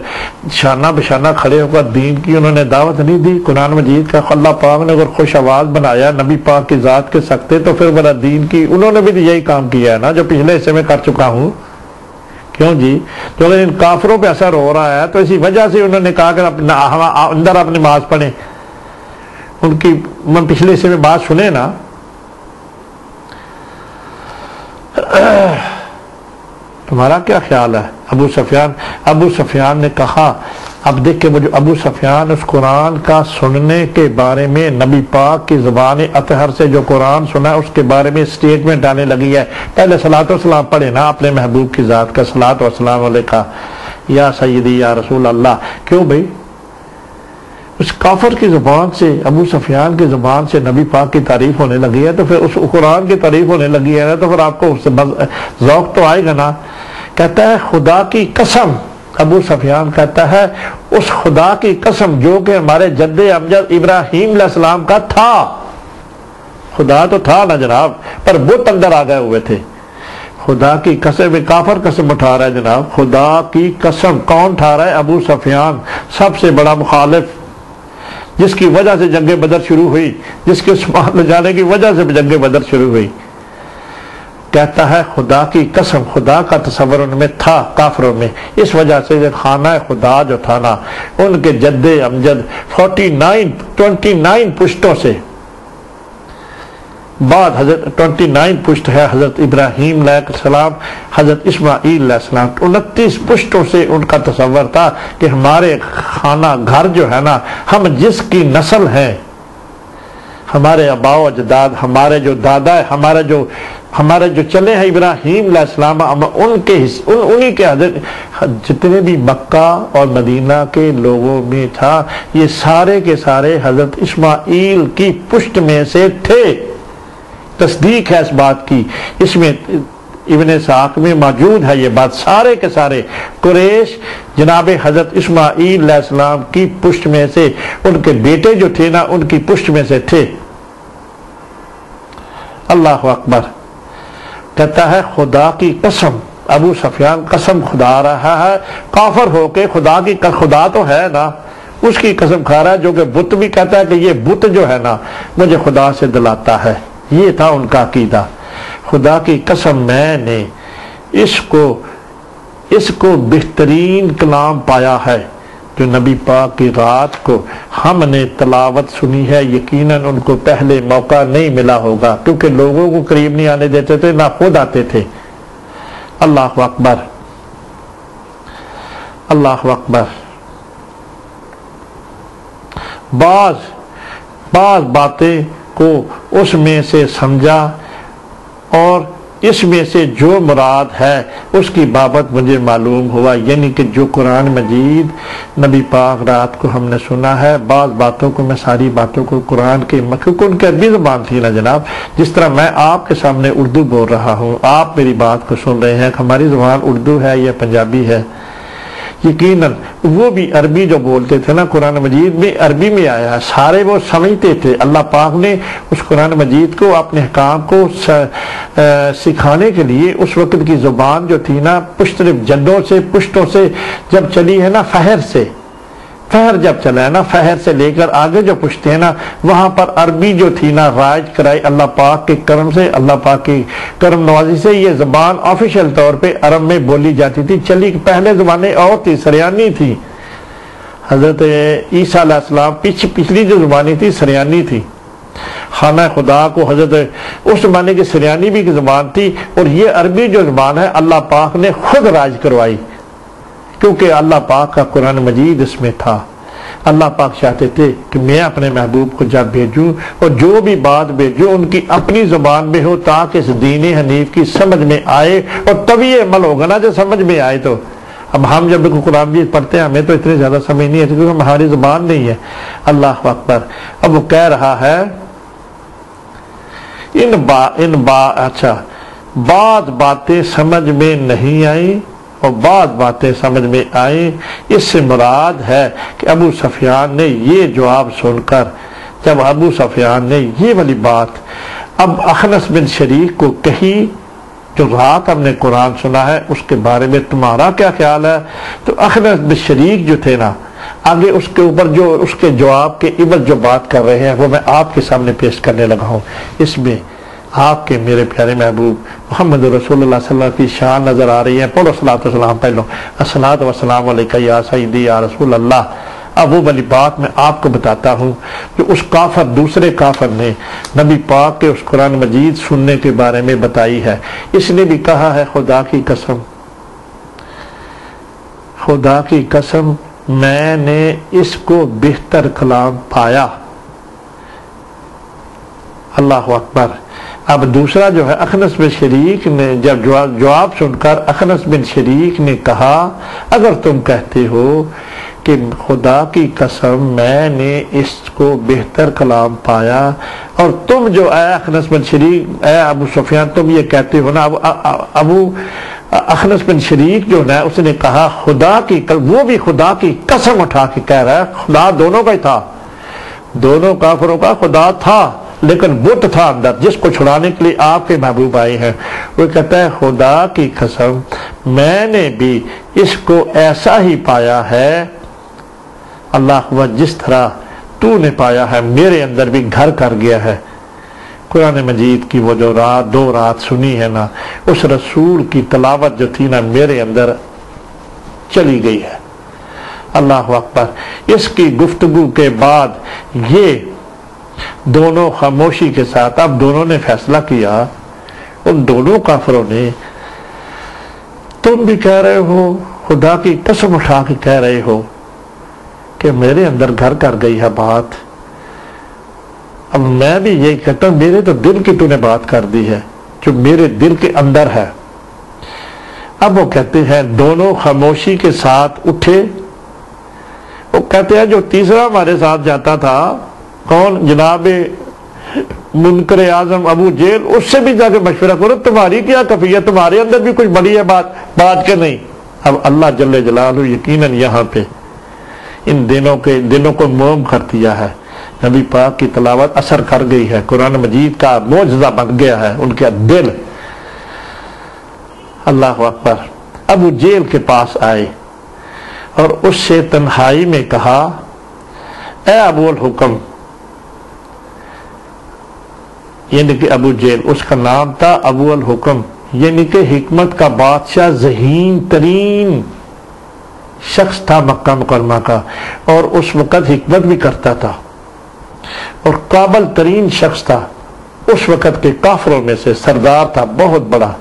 شانہ بشانہ کھڑے ہو کر دین کی انہوں نے دعوت نہیں دی. قرآن مجید کا اللہ پاک نے اگر خوش آواز بنایا نبی پاک کی ذات کے سکتے، تو پھر بڑا دین کی انہوں نے بھی یہی کام کیا ہے نا جو پچھلے حصے میں کر چکا ہوں. کیوں جی؟ تو اگر ان کافروں پہ اثر ہو رہا ہے تو اسی وجہ سے انہوں نے کہا کہ اندر آپ نماز پڑھیں. ان کی پچھلے حصے میں بات سنیں نا. تمہارا کیا خیال ہے؟ ابو سفیان نے کہا. اب دیکھ کے وہ جو ابو سفیان اس قرآن کا سننے کے بارے میں نبی پاک کی زبان اطہر سے جو قرآن سنا ہے اس کے بارے میں سٹیٹمنٹ آنے لگی ہے. پہلے صلاۃ و سلام پڑھے نا اپنے محبوب کی ذات کا، صلاۃ و سلام علیکہ یا سیدی یا رسول اللہ. کیوں بھائی؟ اس کافر کی زبان سے، ابو سفیان کی زبان سے نبی پاک کی تعریف ہونے لگی ہے، تو پھر اس قرآن کی تعریف ہونے لگی ہے نا، تو پھر آپ کو ذوق تو آئے گا نا. کہتا ہے خدا کی قسم، ابو سفیان کہتا ہے اس خدا کی قسم جو کہ ہمارے جد امجد ابراہیم علیہ السلام کا تھا. خدا تو تھا نا جناب، پر بت اندر آ گئے ہوئے تھے. خدا کی قسم، کافر قسم اٹھا رہا ہے جناب. خدا کی قسم کون اٹھا رہا ہے؟ ابو سفیان، سب سے بڑا مخالف. جس کی وجہ سے جنگ بدر شروع ہوئی، جس کے عثمان لے جانے کی وجہ سے جنگ بدر شروع ہوئی، کہتا ہے خدا کی قسم خدا کا تصور ان میں تھا کافروں میں، اس وجہ سے خانہ خدا جو تھا نا، ان کے جد امجد 29 پشتوں سے بعد حضرت 29 پشت ہے حضرت ابراہیم علیہ السلام، حضرت اسماعیل علیہ السلام، 29 پشتوں سے ان کا تصور تھا کہ ہمارے خانہ گھر جو ہے نا، ہم جس کی نسل ہیں، ہمارے آباء و اجداد، ہمارے جو دادا ہے، ہمارے جو چلے ہیں ابراہیم علیہ السلام، انہی کے حضرت جتنے بھی مکہ اور مدینہ کے لوگوں میں تھا، یہ سارے کے سارے حضرت اسماعیل کی پشت میں سے تھے۔ تصدیق ہے اس بات کی، اس میں ابن اسحاق میں موجود ہے یہ بات، سارے کے سارے قریش جناب حضرت اسماعیل علیہ السلام کی پشت میں سے، ان کے بیٹے جو تھے نا ان کی پشت میں سے تھے۔ اللہ اکبر۔ کہتا ہے خدا کی قسم، ابو سفیان قسم کھا رہا ہے کافر ہو کے، خدا تو ہے نا، اس کی قسم کھا رہا ہے جو کہ بت بھی کہتا ہے کہ یہ بت جو ہے نا مجھے خدا سے دلاتا ہے، یہ تھا ان کا عقیدہ۔ خدا کی قسم میں نے اس کو بہترین کلام پایا ہے جو نبی پاک کی رات کو ہم نے تلاوت سنی ہے، یقیناً ان کو پہلے موقع نہیں ملا ہوگا، کیونکہ لوگوں کو قریب نہیں آنے دیتے تھے، نہ خود آتے تھے۔ اللہ اکبر، اللہ اکبر۔ بعض باتیں کو اس میں سے سمجھا اور اس میں سے جو مراد ہے اس کی بابت مجھے معلوم ہوا، یعنی کہ جو قرآن مجید نبی پاک رات کو ہم نے سنا ہے، بعض باتوں کو، میں ساری باتوں کو قرآن کے کیونکہ ان کی عربی زبان تھی نا جناب، جس طرح میں آپ کے سامنے اردو بول رہا ہوں، آپ میری بات کو سن رہے ہیں، ہماری زبان اردو ہے یا پنجابی ہے، یقیناً وہ بھی عربی جو بولتے تھے نا، قرآن مجید میں عربی میں آیا ہے، سارے وہ سمجھتے تھے۔ اللہ پاک نے اس قرآن مجید کو اپنے حکام کو سکھانے کے لیے اس وقت کی زبان جو تھی نا، جدوں سے پشتوں سے جب چلی ہے نا، فہر جب چلا ہے نا، فہر سے لے کر آگے جو پشتے ہیں نا، وہاں پر عربی جو تھی نا رائج کرائی اللہ پاک کے کرم سے، اللہ پاک کی کرم نوازی سے، یہ زبان آفیشل طور پہ عرب میں بولی جاتی تھی۔ چلی پہلے زبانیں اور تھی، سریانی تھی، حضرت عیسیٰ علیہ السلام پچھلی جو زبانی تھی سریانی تھی، خانہ خدا کو حضرت اس زمانے کی سریانی بھی کی زبان تھی، اور یہ عربی جو زبان ہے اللہ پاک نے خود رائج کروائی، کیونکہ اللہ پاک کا قرآن مجید اس میں تھا۔ اللہ پاک چاہتے تھے کہ میں اپنے محبوب کو جب بھیجوں اور جو بھی بات بھیجوں ان کی اپنی زبان میں ہو، تاکہ اس دین حنیف کی سمجھ میں آئے، اور تبھی یہ عمل ہوگا نا جو سمجھ میں آئے۔ تو اب ہم جب قرآن مجید پڑھتے ہیں ہمیں تو اتنی زیادہ سمجھ نہیں ہے کیونکہ ہماری زبان نہیں ہے۔ اللہ اکبر۔ اب وہ کہہ رہا ہے بعض باتیں سمجھ میں نہیں آئیں اور بعض باتیں سمجھ میں آئیں، اس سے مراد ہے کہ ابو سفیان نے یہ جواب سن کر، جب ابو سفیان نے یہ والی بات اب اخنس بن شریک کو کہی، جو رات ہم نے قرآن سنا ہے اس کے بارے میں تمہارا کیا خیال ہے، تو اخنس بن شریک جو تھے نا، آگے اس کے اوپر جو اس کے جواب کے عوض جو بات کر رہے ہیں وہ میں آپ کے سامنے پیش کرنے لگا ہوں۔ اس میں آپ کے میرے پیارے محبوب محمد رسول اللہ صلی اللہ علیہ وسلم کی شان نظر آ رہی ہے۔ پڑھو صلاۃ و سلام پہلو، الصلاۃ والسلام علیکہ یا سیدی یا رسول اللہ۔ اب وہ والی بات میں آپ کو بتاتا ہوں جو اس کافر، دوسرے کافر نے نبی پاک کے اس قرآن مجید سننے کے بارے میں بتائی ہے۔ اس نے بھی کہا ہے خدا کی قسم، خدا کی قسم میں نے اس کو بہتر کلام پایا۔ اللہ اکبر۔ اب دوسرا جو ہے اخنس بن شریک نے جب جواب سن کر اخنس بن شریک نے کہا، اگر تم کہتے ہو کہ خدا کی قسم میں نے اس کو بہتر کلام پایا، اور تم جو اے اخنس بن شریک، اے ابو سفیان تم یہ کہتے ہو نا، ابو اخنس بن شریک جو نا اس نے کہا خدا کی، وہ بھی خدا کی قسم اٹھا کے کہہ رہا ہے خدا دونوں کا ہی تھا، دونوں کافروں کا خدا تھا، لیکن بت تھا اندر جس کو چھڑانے کے لیے آپ کے محبوب آئے ہیں۔ وہ کہتا ہے خدا کی قسم میں نے بھی اس کو ایسا ہی پایا ہے، اللہ جس طرح تو نے پایا ہے میرے اندر بھی گھر کر گیا ہے۔ قرآن مجید کی وہ جو دو رات سنی ہے نا، اس رسول کی تلاوت جو تھی نا میرے اندر چلی گئی ہے۔ اللہ اکبر۔ اس کی گفتگو کے بعد یہ دونوں خاموشی کے ساتھ، اب دونوں نے فیصلہ کیا، ان دونوں کافروں نے، تم بھی کہہ رہے ہو، خدا کی قسم اٹھا کے کہہ رہے ہو کہ میرے اندر گھر کر گئی ہے بات، اب میں بھی یہی کہتا ہوں میرے تو دل کی تو نے بات کر دی ہے جو میرے دل کے اندر ہے۔ اب وہ کہتے ہیں، دونوں خاموشی کے ساتھ اٹھے، وہ کہتے ہیں جو تیسرا ہمارے ساتھ جاتا تھا، کون؟ جناب منکر اعظم ابو جہل، اس سے بھی جا کے مشورہ کرو، تمہاری کیا کفیت، تمہارے اندر بھی کچھ بڑی ہے بات کے نہیں۔ اب اللہ جل جلالہ یقیناً یہاں پہ ان دنوں کو موم کر دیا ہے، نبی پاک کی تلاوت اثر کر گئی ہے، قرآن مجید کا معجزہ بن گیا ہے ان کے دل۔ اللہ اکبر۔ ابو جہل کے پاس آئے اور اس سے تنہائی میں کہا، اے ابو الحکم، یعنی کہ ابو جہل، اس کا نام تھا ابو الحکم، یعنی کہ حکمت کا بادشاہ، ذہین ترین شخص تھا مکہ مکرمہ کا، اور اس وقت حکمت بھی کرتا تھا اور قابل ترین شخص تھا، اس وقت کے کافروں میں سے سردار تھا بہت بڑا۔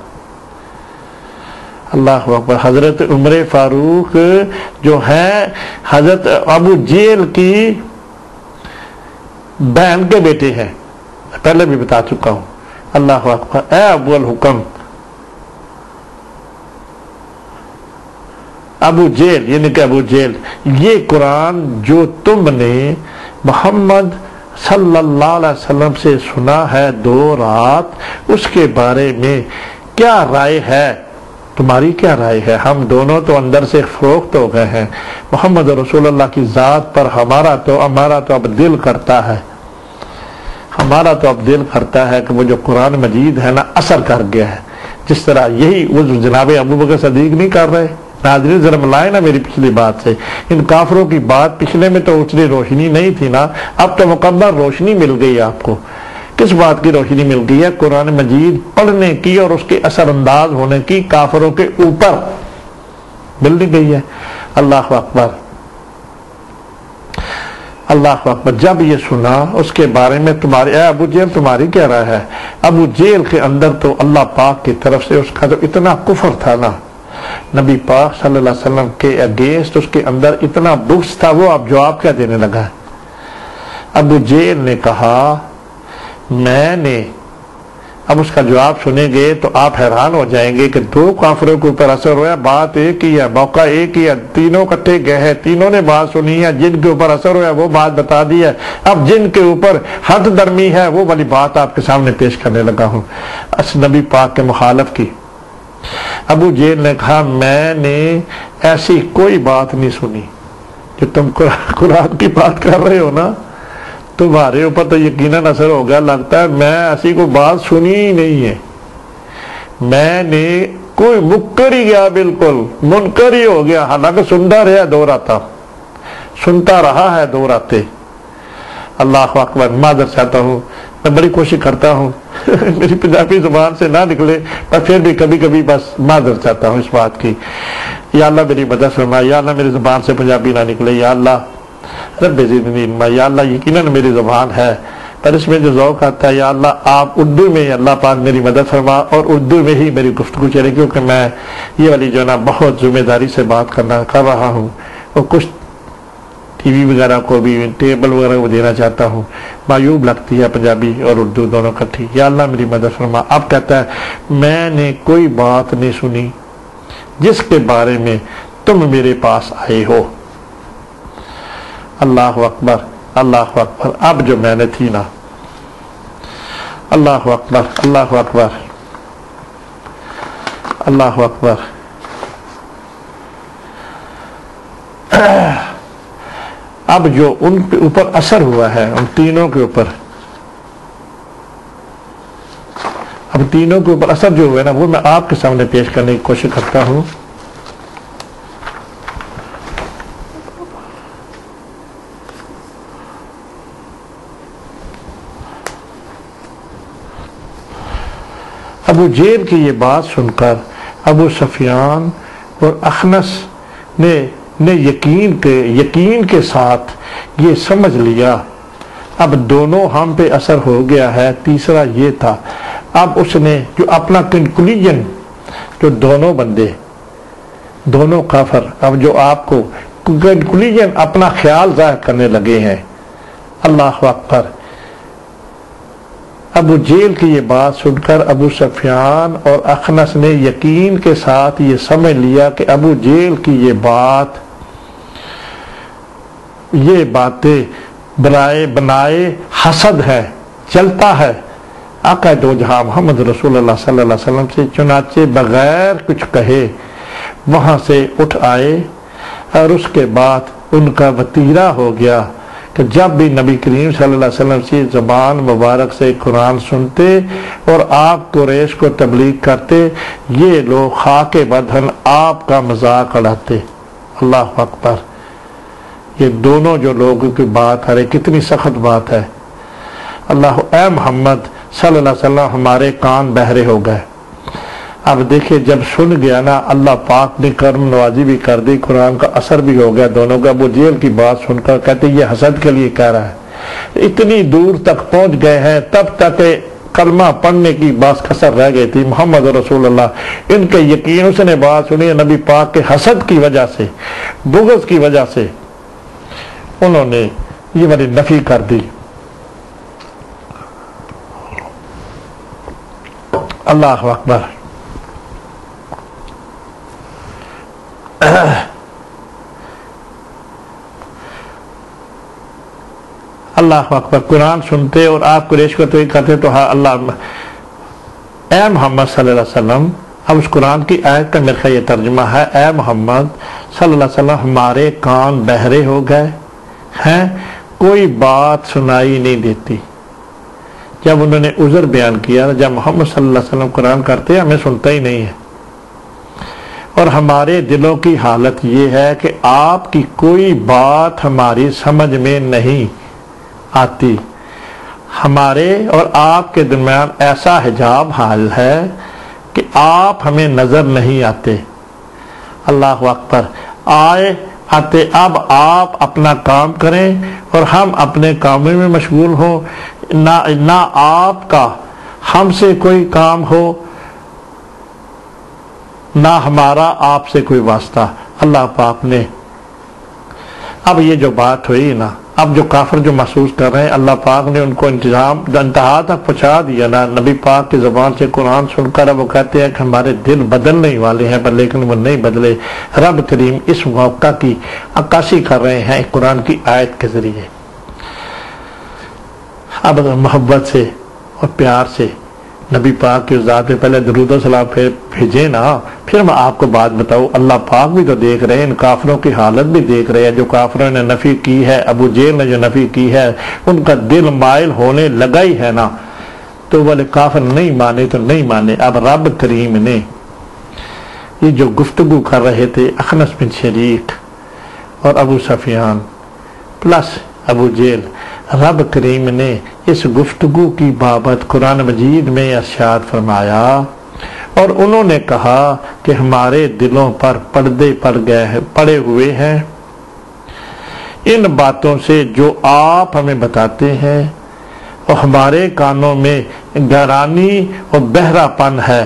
اللہ اکبر۔ حضرت عمر فاروق جو ہیں حضرت ابو جہل کی بہن کے بیٹے ہیں، پہلے بھی بتا چکا ہوں۔ اللہ اکبر۔ اے ابو الحکم، ابو جہل یعنی کہ ابو جہل، یہ قرآن جو تم نے محمد صلی اللہ علیہ وسلم سے سنا ہے 2 رات، اس کے بارے میں کیا رائے ہے؟ تمہاری کیا رائے ہے؟ ہم دونوں تو اندر سے فروخت ہو گئے ہیں محمد رسول اللہ کی ذات پر، ہمارا تو اب دل کرتا ہے، ہمارا تو اب دل کرتا ہے کہ وہ جو قرآن مجید ہے نا اثر کر گیا ہے، جس طرح یہی وہ جناب ابو بکر صدیق نہیں کر رہے۔ ناظرین ذرا ملائے نا میری پچھلی بات سے، ان کافروں کی بات پچھلے میں تو اتنی روشنی نہیں تھی نا، اب تو مکمل روشنی مل گئی آپ کو۔ کس بات کی روشنی مل گئی ہے؟ قرآن مجید پڑھنے کی اور اس کے اثر انداز ہونے کی کافروں کے اوپر مل گئی ہے۔ اللہ اکبر، اللہ اکبر۔ جب یہ سنا اس کے بارے میں تمہاری، اے ابو جہل تمہاری کیا رائے ہے؟ ابو جہل کے اندر تو اللہ پاک کی طرف سے اس کا جو اتنا کفر تھا نا نبی پاک صلی اللہ علیہ وسلم کے اگینسٹ، اس کے اندر اتنا بغض تھا، وہ اب جواب کیا دینے لگا ہے؟ ابو جہل نے کہا، میں نے، اب اس کا جواب سنیں گے تو آپ حیران ہو جائیں گے کہ 2 کافروں کے اوپر اثر ہوا ہے، بات ایک ہی ہے، موقع ایک ہی ہے، تینوں اکٹھے گئے ہیں، تینوں نے بات سنی ہے، جن کے اوپر اثر ہوا ہے وہ بات بتا دی ہے، اب جن کے اوپر حد درمی ہے وہ والی بات آپ کے سامنے پیش کرنے لگا ہوں، نبی پاک کے مخالف کی۔ ابو جہل نے کہا، میں نے ایسی کوئی بات نہیں سنی جو تم قرآن کی بات کر رہے ہو نا، تمہارے اوپر تو یقیناً اثر ہو گیا، لگتا ہے میں ایسی کوئی بات سنی ہی نہیں ہے، میں نے کوئی مکر ہی گیا، بالکل منکر ہی ہو گیا، حالانکہ سنتا رہا 2 راتیں، سنتا رہا ہے 2 راتیں۔ اللہ اکبر۔ معذرت چاہتا ہوں، میں بڑی کوشش کرتا ہوں میری پنجابی زبان سے نہ نکلے، پر پھر بھی کبھی کبھی بس معذرت چاہتا ہوں اس بات کی۔ یا اللہ میری مدد فرما، یا اللہ میری زبان سے پنجابی نہ نکلے، یا اللہ رب زدنی علما، یا اللہ یقیناً میری زبان ہے پر اس میں جو ذوق آتا ہے، یا اللہ آپ اردو میں اللہ پاک میری مدد فرما اور اردو میں ہی میری گفتگو چلے، کیونکہ میں یہ والی جو ہے نا بہت ذمہ داری سے بات کر رہا ہوں، اور کچھ ٹی وی وغیرہ کو بھی، ٹیبل وغیرہ کو دینا چاہتا ہوں، معیوب لگتی ہے پنجابی اور اردو دونوں اکٹھی۔ یا اللہ میری مدد فرما۔ اب کہتا ہے، میں نے کوئی بات نہیں سنی جس کے بارے میں تم میرے پاس آئے ہو۔ اللہ اکبر، اللہ اکبر۔ اب جو میں نے تھی نا، اللہ اکبر، اللہ اکبر، اللہ اکبر، اب جو ان کے اوپر اثر ہوا ہے، ان تینوں کے اوپر، اب تینوں کے اوپر اثر جو ہوا ہے نا، وہ میں آپ کے سامنے پیش کرنے کی کوشش کرتا ہوں۔ ابو جہل کی یہ بات سن کر ابو سفیان اور اخنس نے یقین کے ساتھ یہ سمجھ لیا اب دونوں ہم پہ اثر ہو گیا ہے۔ تیسرا یہ تھا، اب اس نے جو اپنا کنکلوژن، جو دونوں بندے، دونوں کافر، اب جو آپ کو کنکلوژن اپنا خیال ظاہر کرنے لگے ہیں۔ اللہ اکبر۔ ابو جہل کی یہ بات سن کر ابو سفیان اور اخنس نے یقین کے ساتھ یہ سمجھ لیا کہ ابو جہل کی یہ باتیں بنائے حسد ہے، چلتا ہے آقا دو جہاں محمد رسول اللہ صلی اللہ علیہ وسلم سے، چنانچہ بغیر کچھ کہے وہاں سے اٹھ آئے، اور اس کے بعد ان کا وتیرہ ہو گیا کہ جب بھی نبی کریم صلی اللہ علیہ وسلم سے زبان مبارک سے قرآن سنتے اور آپ قریش کو تبلیغ کرتے، یہ لوگ خاک بدن آپ کا مذاق اڑاتے۔ اللہ اکبر۔ یہ دونوں جو لوگوں کی بات ہے کتنی سخت بات ہے۔ اللہ، اے محمد صلی اللہ علیہ وسلم، ہمارے کان بہرے ہو گئے۔ اب دیکھیں جب سن گیا نا، اللہ پاک نے کرم نوازی بھی کر دی، قرآن کا اثر بھی ہو گیا دونوں کا۔ ابو جہل کی بات سن کر کہتے یہ حسد کے لیے کہہ رہا ہے، اتنی دور تک پہنچ گئے ہیں، تب تک کلمہ پڑھنے کی بات کسر رہ گئی تھی، محمد رسول اللہ۔ ان کے یقین، اس نے بات سنی نبی پاک کے حسد کی وجہ سے، بغض کی وجہ سے، انہوں نے یہ والی نفی کر دی۔ اللہ اکبر۔ اللہ اکبر۔ قرآن سنتے اور آپ قریش کو تو یہ کرتے تو اللہ، اے محمد صلی اللہ علیہ وسلم، اب اس قرآن کی آیت کا میرے خیال یہ ترجمہ ہے، اے محمد صلی اللہ علیہ وسلم، ہمارے کان بہرے ہو گئے ہیں، کوئی بات سنائی نہیں دیتی۔ جب انہوں نے عذر بیان کیا، جب محمد صلی اللہ علیہ وسلم قرآن کرتے ہمیں سنتا ہی نہیں ہے، اور ہمارے دلوں کی حالت یہ ہے کہ آپ کی کوئی بات ہماری سمجھ میں نہیں آتی، ہمارے اور آپ کے درمیان ایسا حجاب حال ہے کہ آپ ہمیں نظر نہیں آتے۔ اللہ اکبر۔ آتے اب آپ اپنا کام کریں اور ہم اپنے کاموں میں مشغول ہوں، نہ آپ کا ہم سے کوئی کام ہو، نہ ہمارا آپ سے کوئی واسطہ۔ اللہ پاک نے اب یہ جو بات ہوئی نا، اب جو کافر جو محسوس کر رہے ہیں، اللہ پاک نے ان کو انتہا تک پہنچا دیا نا، نبی پاک کی زبان سے قرآن سن کر اب وہ کہتے ہیں کہ ہمارے دل بدلنے والے ہیں، لیکن وہ نہیں بدلے۔ رب کریم اس موقع کی عکاسی کر رہے ہیں قرآن کی آیت کے ذریعے۔ اب محبت سے اور پیار سے نبی پاک کی ذات پہ پہلے درود و سلام بھیجے نا، پھر میں آپ کو بات بتاؤں، اللہ پاک بھی تو دیکھ رہے ہیں، ان کافروں کی حالت بھی دیکھ رہے ہیں، جو کافروں نے نفی کی ہے، ابو جہل نے جو نفی کی ہے، ان کا دل مائل ہونے لگا ہی ہے نا، تو والے کافر نہیں مانے تو نہیں مانے۔ اب رب کریم نے یہ جو گفتگو کر رہے تھے اخنس بن شریک اور ابو سفیان پلس ابو جہل، رب کریم نے اس گفتگو کی بابت قرآن مجید میں ارشاد فرمایا، اور انہوں نے کہا کہ ہمارے دلوں پر پردے پڑے ہوئے ہیں ان باتوں سے جو آپ ہمیں بتاتے ہیں، اور ہمارے کانوں میں گہرانی اور بہرا پن ہے۔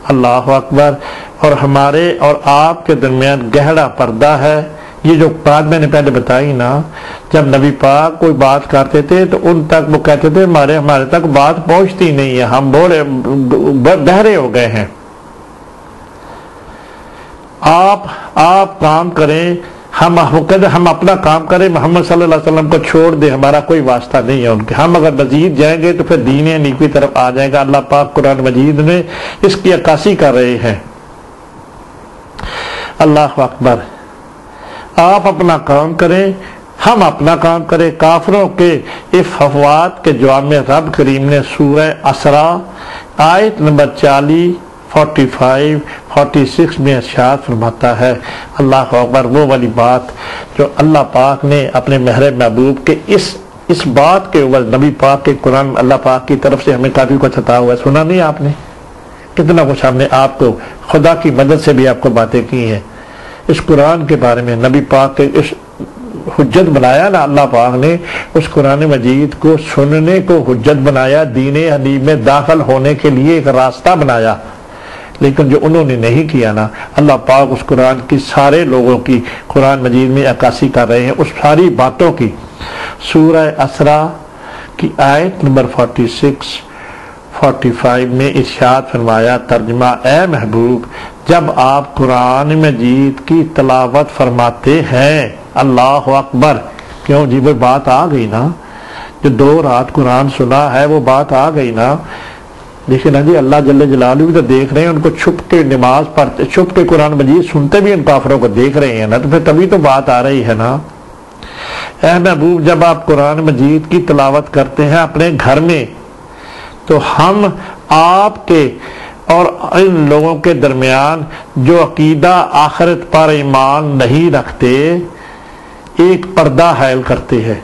اللہ اکبر۔ اور ہمارے اور آپ کے درمیان گہرا پردہ ہے۔ یہ جو بات میں نے پہلے بتائی نا، جب نبی پاک کوئی بات کرتے تھے تو ان تک وہ کہتے تھے ہمارے تک بات پہنچتی نہیں ہے، ہم بہرے ہو گئے ہیں۔ آپ کام کریں، ہم اپنا کام کریں، محمد صلی اللہ علیہ وسلم کو چھوڑ دیں، ہمارا کوئی واسطہ نہیں ہے ان کے، ہم اگر مزید جائیں گے تو پھر دین نیک کی طرف آ جائے گا۔ اللہ پاک قرآن مجید میں اس کی عکاسی کر رہے ہیں۔ اللہ اکبر۔ آپ اپنا کام کریں، ہم اپنا کام کریں۔ کافروں کے افوات کے جواب میں رب کریم نے سورہ اسراء آیت نمبر 40، 45، 46 میں ارشاد فرماتا ہے، اللہ اکبر، وہ والی بات جو اللہ پاک نے اپنے مہر محبوب کے اس بات کے اوپر نبی پاک کے قرآن اللہ پاک کی طرف سے ہمیں کافی کچھ عطا ہوا ہے، سنا نہیں آپ نے؟ کتنا کچھ ہم نے آپ کو خدا کی مدد سے بھی آپ کو باتیں کی ہیں. اس قرآن کے بارے میں نبی پاک کے اس حجت بنایا نا اللہ پاک نے، اس قرآن مجید کو سننے کو حجت بنایا، دین حنیف میں داخل ہونے کے لیے ایک راستہ بنایا. لیکن جو انہوں نے نہیں کیا نا، اللہ پاک اس قرآن کی سارے لوگوں کی قرآن مجید میں عکاسی کر رہے ہیں اس ساری باتوں کی. سورہ اسرا کی آیت نمبر 46-45 میں ارشاد فرمایا، ترجمہ: اے محبوب جب آپ قرآن مجید کی تلاوت فرماتے ہیں، اللہ اکبر، کیوں جی وہ بات آ گئی نا، جو 2 رات قرآن سنا ہے وہ بات آ گئی نا. دیکھیں نا جی، اللہ جل جلالہ بھی تو دیکھ رہے ہیں ان کو، چھپ کے نماز پڑھتے، چھپ کے قرآن مجید سنتے بھی ان کافروں کو دیکھ رہے ہیں نا، تو پھر تبھی تو بات آ رہی ہے نا. اے محبوب جب آپ قرآن مجید کی تلاوت کرتے ہیں اپنے گھر میں، تو ہم آپ کے اور ان لوگوں کے درمیان جو عقیدہ آخرت پر ایمان نہیں رکھتے ایک پردہ حائل کرتے ہیں.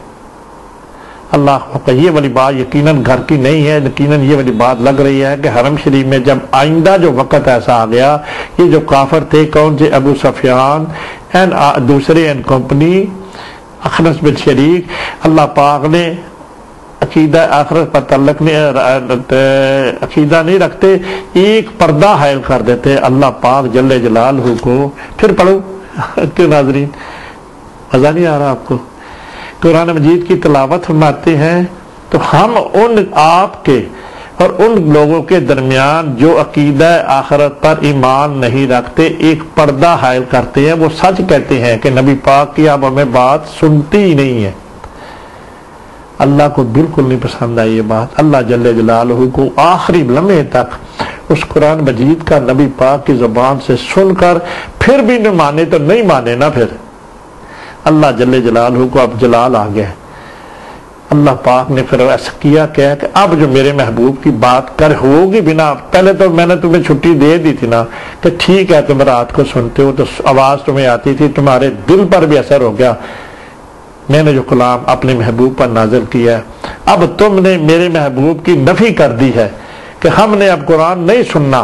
اللہ، یہ والی بات یقیناً گھر کی نہیں ہے، یقیناً یہ والی بات لگ رہی ہے کہ حرم شریف میں جب آئندہ جو وقت ایسا آ گیا، یہ جو کافر تھے، کون سے؟ ابو سفیان دوسرے اینڈ کمپنی، اخنس بن شریک، اللہ پاک نے عقیدہ آخرت پر تعلق عقیدہ نہیں رکھتے، ایک پردہ حائل کر دیتے اللہ پاک جل جلالہ کو. پھر پڑھو کہ ناظرین، مزہ نہیں آ رہا آپ کو؟ قرآن مجید کی تلاوت فرماتے ہیں تو ہم ان آپ کے اور ان لوگوں کے درمیان جو عقیدہ آخرت پر ایمان نہیں رکھتے ایک پردہ حائل کرتے ہیں. وہ سچ کہتے ہیں کہ نبی پاک کی اب ہمیں بات سنتی ہی نہیں ہے. اللہ کو بالکل نہیں پسند آئی یہ بات. اللہ جل جلالہ کو آخری لمحے تک اس قرآن مجید کا نبی پاک کی زبان سے سن کر پھر بھی نہ مانے تو نہیں مانے نا. پھر اللہ جل جلالہ کو اب جلال آ گیا. اللہ پاک نے پھر ایسا کیا کہ اب جو میرے محبوب کی بات کر ہوگی بنا، پہلے تو میں نے تمہیں چھٹی دے دی تھی نا کہ ٹھیک ہے تم رات کو سنتے ہو تو آواز تمہیں آتی تھی، تمہارے دل پر بھی اثر ہو گیا. میں نے جو کلام اپنے محبوب پر نازل کیا ہے، اب تم نے میرے محبوب کی نفی کر دی ہے کہ ہم نے اب قرآن نہیں سننا،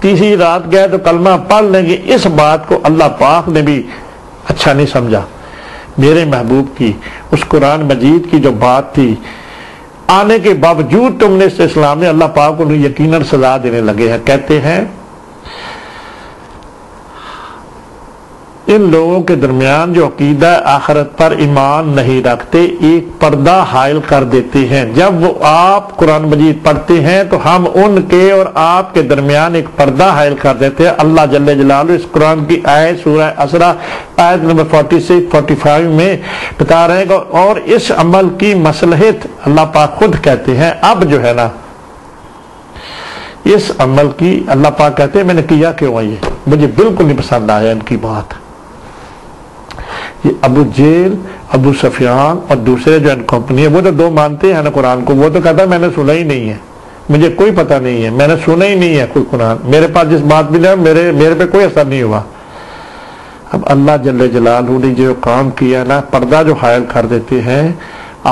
تیسری رات گئے تو کلمہ پڑھ لیں گے. اس بات کو اللہ پاک نے بھی اچھا نہیں سمجھا. میرے محبوب کی اس قرآن مجید کی جو بات تھی آنے کے باوجود تم نے اس اسلام میں، اللہ پاک انہیں یقیناً سزا دینے لگے ہیں. کہتے ہیں ان لوگوں کے درمیان جو عقیدہ آخرت پر ایمان نہیں رکھتے ایک پردہ حائل کر دیتے ہیں. جب وہ آپ قرآن مجید پڑھتے ہیں تو ہم ان کے اور آپ کے درمیان ایک پردہ حائل کر دیتے ہیں. اللہ جل جلالہ اس قرآن کی آیت سورہ اسرا آیت نمبر 46-45 میں بتا رہے ہیں کہ اور اس عمل کی مصلحت اللہ پاک خود کہتے ہیں. اب جو ہے نا اس عمل کی اللہ پاک کہتے ہیں میں نے کیا کیوں ہے، یہ مجھے بالکل نہیں پسند آیا ان کی بات. یہ ابو جیل، ابو سفیان اور دوسرے جو ان کمپنی ہے وہ تو 2 مانتے ہیں نا قرآن کو. وہ تو کہتا ہے میں نے سنا ہی نہیں ہے، مجھے کوئی پتہ نہیں ہے، میں نے سنا ہی نہیں ہے کوئی قرآن، میرے پاس جس بات بھی نہیں میرے پہ کوئی اثر نہیں ہوا. اب اللہ جل جلالہ نے جو کام کیا نا، پردہ جو حائل کر دیتے ہیں.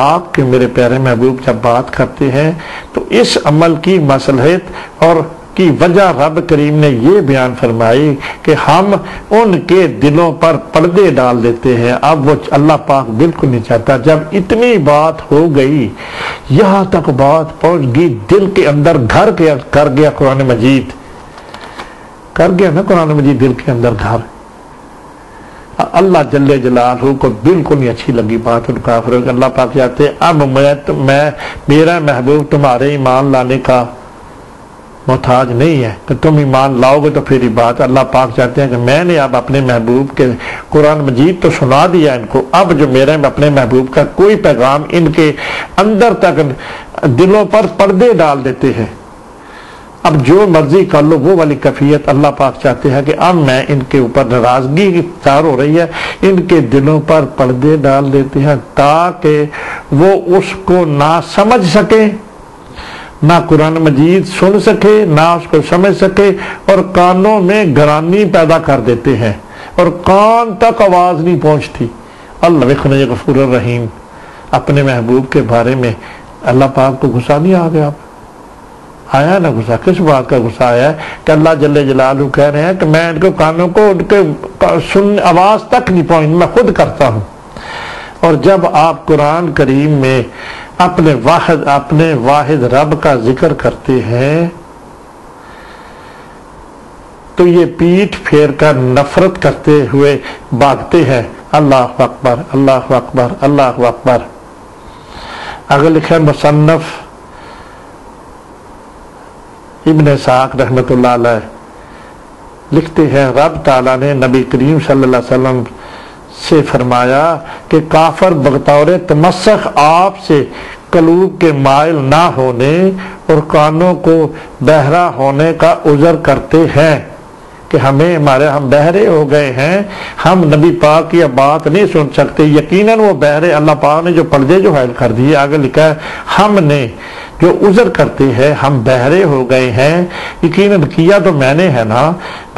آپ کے میرے پیارے محبوب جب بات کرتے ہیں تو اس عمل کی مصلحت اور کی وجہ رب کریم نے یہ بیان فرمائی کہ ہم ان کے دلوں پر پردے ڈال دیتے ہیں. اب وہ اللہ پاک بالکل نہیں چاہتا. جب اتنی بات ہو گئی، یہاں تک بات پہنچ گئی دل کے اندر، گھر کے کر گیا قرآن مجید، کر گیا نا قرآن مجید دل کے اندر گھر. اللہ جل جلالہ کو بالکل نہیں اچھی لگی بات ان کافروں. اللہ پاک چاہتے اب میں میرا محبوب تمہارے ایمان لانے کا محتاج نہیں ہے کہ تم ایمان لاؤ گے تو پھر ہی بات. اللہ پاک چاہتے ہیں کہ میں نے اب اپنے محبوب کے قرآن مجید تو سنا دیا ان کو، اب جو میرے اپنے محبوب کا کوئی پیغام ان کے اندر تک دلوں پر پردے ڈال دیتے ہیں. اب جو مرضی کر لو وہ والی کیفیت اللہ پاک چاہتے ہیں کہ اب میں ان کے اوپر ناراضگی کی تار ہو رہی ہے، ان کے دلوں پر پردے ڈال دیتے ہیں تاکہ وہ اس کو نہ سمجھ سکیں، نہ قرآن مجید سن سکے، نہ اس کو سمجھ سکے، اور کانوں میں گرانی پیدا کر دیتے ہیں اور کان تک آواز نہیں پہنچتی. اللہ وکھن غفور الرحیم. اپنے محبوب کے بارے میں اللہ پاک کو غصہ نہیں آ گیا؟ آیا نا غصہ؟ کس بات کا غصہ آیا ہے کہ اللہ جل جلالہ کہہ رہے ہیں کہ میں ان کے کانوں کو ان کے آواز تک نہیں پہنچ، میں خود کرتا ہوں۔ اور جب آپ قرآن کریم میں اپنے واحد رب کا ذکر کرتے ہیں تو یہ پیٹھ پھیر کر نفرت کرتے ہوئے بھاگتے ہیں، اللہ اکبر اللہ اکبر اللہ اکبر۔ اگر لکھے مصنف ابن اسحاق رحمۃ اللہ علیہ لکھتے ہیں رب تعالیٰ نے نبی کریم صلی اللہ علیہ وسلم سے فرمایا کہ کافر بطور تمسخ آپ سے قلوب کے مائل نہ ہونے اور کانوں کو بہرا ہونے کا عذر کرتے ہیں کہ ہم بہرے ہو گئے ہیں، ہم نبی پاک کی بات نہیں سن سکتے۔ یقیناً وہ بہرے اللہ پاک نے جو پردے جو حائل کر دیے، آگے لکھا ہے ہم نے جو عذر کرتے ہیں ہم بہرے ہو گئے ہیں، یقیناً کیا تو میں نے ہے نا،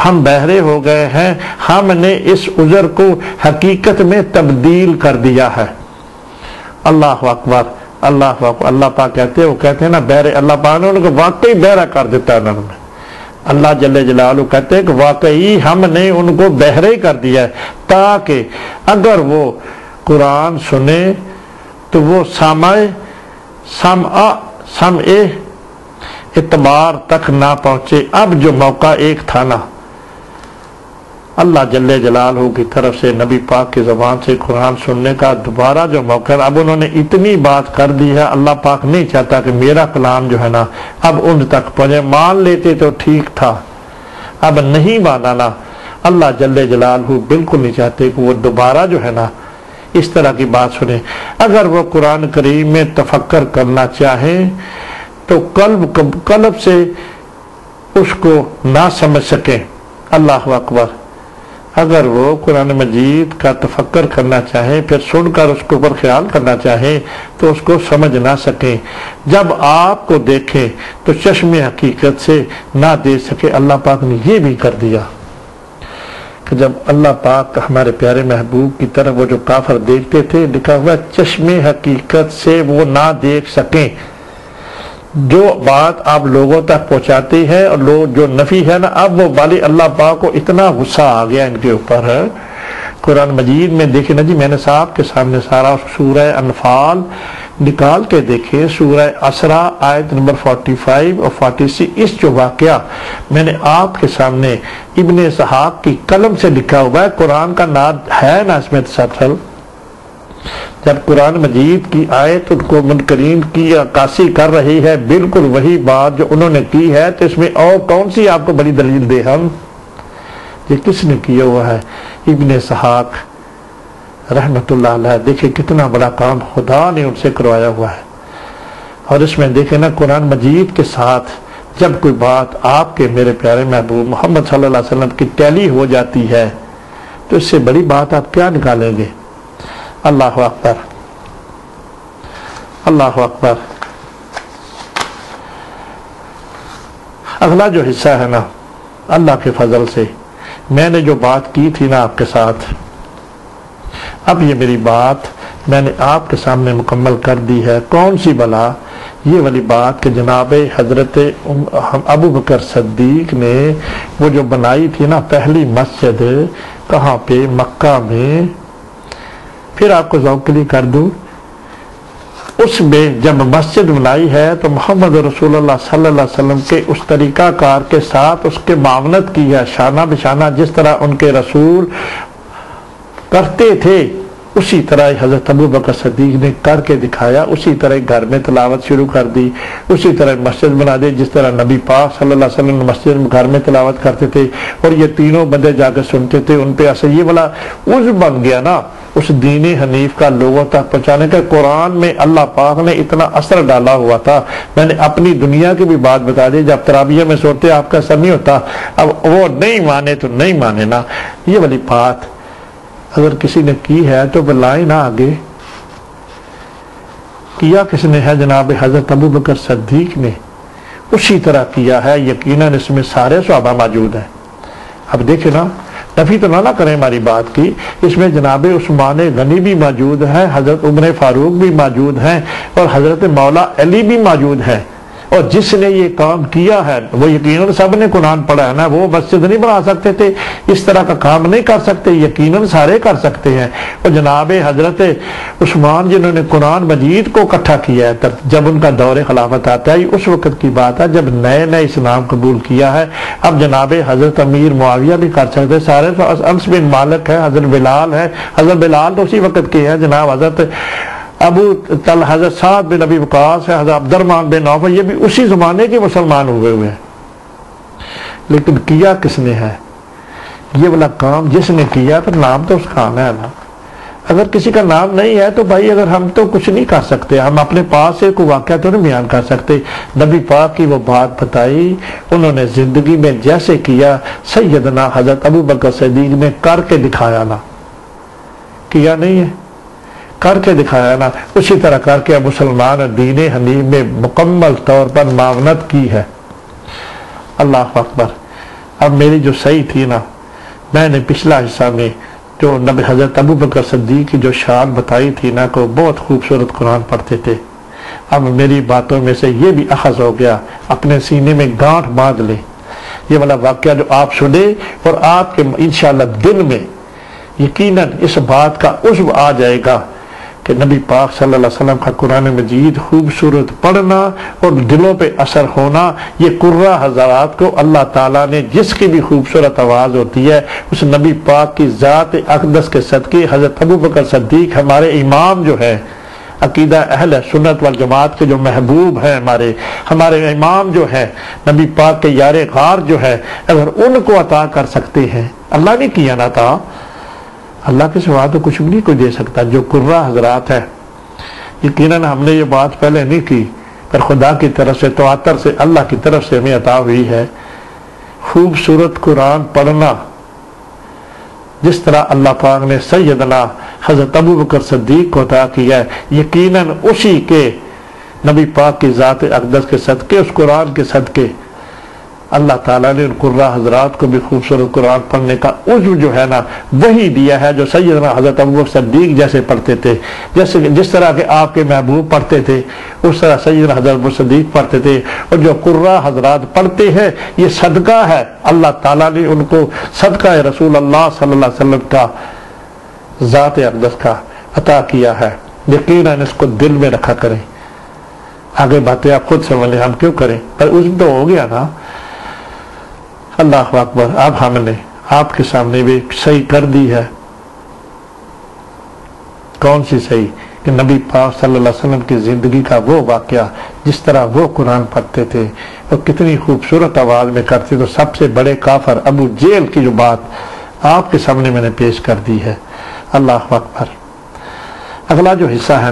ہم بہرے ہو گئے ہیں، ہم نے اس عذر کو حقیقت میں تبدیل کر دیا ہے۔ اللہ اکبر اللہ اکبر۔ اللہ پاک کہتے ہیں نا بہرے، اللہ پاک نے ان کو واقعی بہرا کر دیتا ہے انہوں نے۔ اللہ جل جلالہ کہتے ہیں کہ واقعی ہم نے ان کو بہرے کر دیا ہے تاکہ اگر وہ قرآن سنے تو وہ سمع اعتبار تک نہ پہنچے۔ اب جو موقع ایک تھا نا اللہ جل جلالہ کی طرف سے نبی پاک کی زبان سے قرآن سننے کا دوبارہ جو موقع، اب انہوں نے اتنی بات کر دی ہے، اللہ پاک نہیں چاہتا کہ میرا کلام جو ہے نا اب ان تک پہنچے۔ مان لیتے تو ٹھیک تھا، اب نہیں مانا نا، اللہ جل جلالہ بالکل نہیں چاہتے کہ وہ دوبارہ جو ہے نا اس طرح کی بات سنیں۔ اگر وہ قرآن کریم میں تفکر کرنا چاہیں تو قلب سے اس کو نہ سمجھ سکیں۔ اللہ اکبر۔ اگر وہ قرآن مجید کا تفکر کرنا چاہیں، پھر سن کر اس کے اوپر خیال کرنا چاہیں تو اس کو سمجھ نہ سکیں۔ جب آپ کو دیکھیں تو چشم حقیقت سے نہ دیکھ سکے۔ اللہ پاک نے یہ بھی کر دیا کہ جب اللہ پاک ہمارے پیارے محبوب کی طرف وہ جو کافر دیکھتے تھے، لکھا ہوا چشم حقیقت سے وہ نہ دیکھ سکیں۔ جو بات آپ لوگوں تک پہنچاتے ہیں اور لوگ جو نفی ہے نا، اب وہ والی اللہ پاک کو اتنا غصہ آ گیا ان کے اوپر ہے۔ قرآن مجید میں دیکھیں نا جی، میں نے صاحب کے سامنے سارا سورہ انفال نکال کے دیکھے، سورہ اسرا آیت نمبر 45 اور 46، اس جو واقعہ میں نے آپ کے سامنے ابن اسحاق کی قلم سے لکھا ہوا ہے، قرآن کا نام ہے نا اس میں تسلسل۔ جب قرآن مجید کی آیت ان کو منکرین کی عکاسی کر رہی ہے، بالکل وہی بات جو انہوں نے کی ہے، تو اس میں اور کون سی آپ کو بڑی دلیل دے ہم؟ یہ کس نے کیا ہوا ہے؟ ابن اسحاق رحمت اللہ علیہ۔ دیکھیں کتنا بڑا کام خدا نے ان سے کروایا ہوا ہے۔ اور اس میں دیکھیں نا قرآن مجید کے ساتھ جب کوئی بات آپ کے میرے پیارے محبوب محمد صلی اللہ علیہ وسلم کی ٹیلی ہو جاتی ہے تو اس سے بڑی بات آپ کیا نکالیں گے؟ اللہ اکبر اللہ اکبر۔ اگلا جو حصہ ہے نا، اللہ کے فضل سے میں نے جو بات کی تھی نا آپ کے ساتھ، اب یہ میری بات میں نے آپ کے سامنے مکمل کر دی ہے۔ کون سی بلا؟ یہ والی بات کہ جناب حضرت ابو بکر صدیق نے وہ جو بنائی تھی نا پہلی مسجد، کہاں پہ؟ مکہ میں۔ پھر آپ کو ذوق کے لیے کر دوں، اس میں جب مسجد بنائی ہے تو محمد رسول اللہ صلی اللہ علیہ وسلم کے اس طریقہ کار کے ساتھ اس کے معاونت کی ہے، شانہ بشانہ جس طرح ان کے رسول کرتے تھے اسی طرح حضرت ابو بکر صدیق نے کر کے دکھایا۔ اسی طرح گھر میں تلاوت شروع کر دی، اسی طرح مسجد بنا دی جس طرح نبی پاک صلی اللہ علیہ وسلم مسجد میں گھر میں تلاوت کرتے تھے، اور یہ تینوں بندے جا کے سنتے تھے۔ ان پہ ایسا یہ والا عزم بن گیا نا اس دین حنیف کا لوگوں تک پہنچانے کا۔ قرآن میں اللہ پاک نے اتنا اثر ڈالا ہوا تھا۔ میں نے اپنی دنیا کی بھی بات بتا دی، جب تراویح میں سوتے آپ کا اثر نہیں ہوتا، اب وہ نہیں مانے تو نہیں مانے نا۔ یہ والی بات اگر کسی نے کی ہے تو بلائیں نہ آگے، کیا کس نے ہے؟ جناب حضرت ابو بکر صدیق نے اسی طرح کیا ہے۔ یقیناً اس میں سارے صحابہ موجود ہیں۔ اب دیکھیں نا، نفی تو نہ کریں ہماری بات کی، اس میں جناب عثمان غنی بھی موجود ہیں، حضرت عمر فاروق بھی موجود ہیں، اور حضرت مولا علی بھی موجود ہیں۔ اور جس نے یہ کام کیا ہے وہ یقیناً سب نے قرآن پڑھا ہے نا، وہ مسجد نہیں بنا سکتے تھے، اس طرح کا کام نہیں کر سکتے، یقیناً سارے کر سکتے ہیں۔ اور جناب حضرت عثمان جنہوں نے قرآن مجید کو اکٹھا کیا ہے، جب ان کا دور خلافت آتا ہے، اس وقت کی بات ہے جب نئے نئے اسلام قبول کیا ہے۔ اب جناب حضرت امیر معاویہ بھی کر سکتے، سارے تو انس بن مالک ہے، حضرت بلال ہے، حضرت بلال تو اسی وقت کے ہیں، جناب حضرت ابو طلحہ، حضرت سعد بن ابی وقاص ہے، حضرت عبد الرحمن بن عوف، یہ بھی اسی زمانے کے مسلمان ہوئے ہیں، لیکن کیا کس نے ہے؟ یہ والا کام جس نے کیا تو نام تو اس کا آنا ہے نا۔ اگر کسی کا نام نہیں ہے تو بھائی اگر ہم تو کچھ نہیں کر سکتے، ہم اپنے پاس سے کوئی واقعہ تو نہیں بیان کر سکتے۔ نبی پاک کی وہ بات بتائی، انہوں نے زندگی میں جیسے کیا، سیدنا حضرت ابو بکر صدیق نے کر کے دکھایا نا، کیا نہیں ہے، کر کے دکھایا نا، اسی طرح کر کے مسلمان دین حنیف میں مکمل طور پر معاونت کی ہے۔ اللہ اکبر۔ اب میری جو صحیح تھی نا، میں نے پچھلا حصہ میں جو نبی حضرت ابو بکر صدیق کی جو شان بتائی تھی نا کہ وہ بہت خوبصورت قرآن پڑھتے تھے، اب میری باتوں میں سے یہ بھی اخذ ہو گیا، اپنے سینے میں گانٹھ باندھ لے۔ یہ والا واقعہ جو آپ سنے اور آپ کے انشاءاللہ دل میں یقیناً اس بات کا عشب آ جائے گا کہ نبی پاک صلی اللہ علیہ وسلم کا قرآن مجید خوبصورت پڑھنا اور دلوں پہ اثر ہونا، یہ قرہ حضرات کو اللہ تعالیٰ نے جس کی بھی خوبصورت آواز ہوتی ہے، اس نبی پاک کی ذات اقدس کے صدقے حضرت ابو بکر صدیق ہمارے امام جو ہے، عقیدہ اہل سنت والجماعت کے جو محبوب ہیں، ہمارے امام جو ہے، نبی پاک کے یار غار جو ہے، اگر ان کو عطا کر سکتے ہیں، اللہ نے کیا نہ تھا، اللہ کے سوا تو کچھ بھی نہیں کوئی دے سکتا۔ جو قرہ حضرات ہے، یقیناً ہم نے یہ بات پہلے نہیں کی، پر خدا کی طرف سے تواتر سے اللہ کی طرف سے ہمیں عطا ہوئی ہے خوبصورت قرآن پڑھنا، جس طرح اللہ پاک نے سیدنا حضرت ابو بکر صدیق کو عطا کیا ہے، یقیناً اسی کے نبی پاک کی ذات اقدس کے صدقے، اس قرآن کے صدقے اللہ تعالیٰ نے ان قرہ حضرات کو بھی خوبصورت قرآن پڑھنے کا عجب جو ہے نا وہی دیا ہے، جو سیدنا حضرت ابو بکر صدیق جیسے پڑھتے تھے، جس طرح کے آپ کے محبوب پڑھتے تھے، اس طرح سیدنا حضرت ابو بکر صدیق پڑھتے تھے۔ اور جو قرہ حضرات پڑھتے ہیں، یہ صدقہ ہے، اللہ تعالیٰ نے ان کو صدقہ رسول اللہ صلی اللہ علیہ وسلم کا ذات اقدس کا عطا کیا ہے۔ یقیناً اس کو دل میں رکھا کریں، آگے باتیں آپ خود سمجھ لیں، ہم کیوں کریں، پر اس تو ہو گیا نا۔ اللہ اکبر۔ اب ہم نے آپ کے سامنے بھی صحیح کر دی ہے۔ کون سی صحیح؟ کہ نبی پاک صلی اللہ علیہ وسلم کی زندگی کا وہ واقعہ، جس طرح وہ قرآن پڑھتے تھے اور کتنی خوبصورت آواز میں کرتے، تو سب سے بڑے کافر ابو جہل کی جو بات آپ کے سامنے میں نے پیش کر دی ہے۔ اللہ اکبر۔ اگلا جو حصہ ہے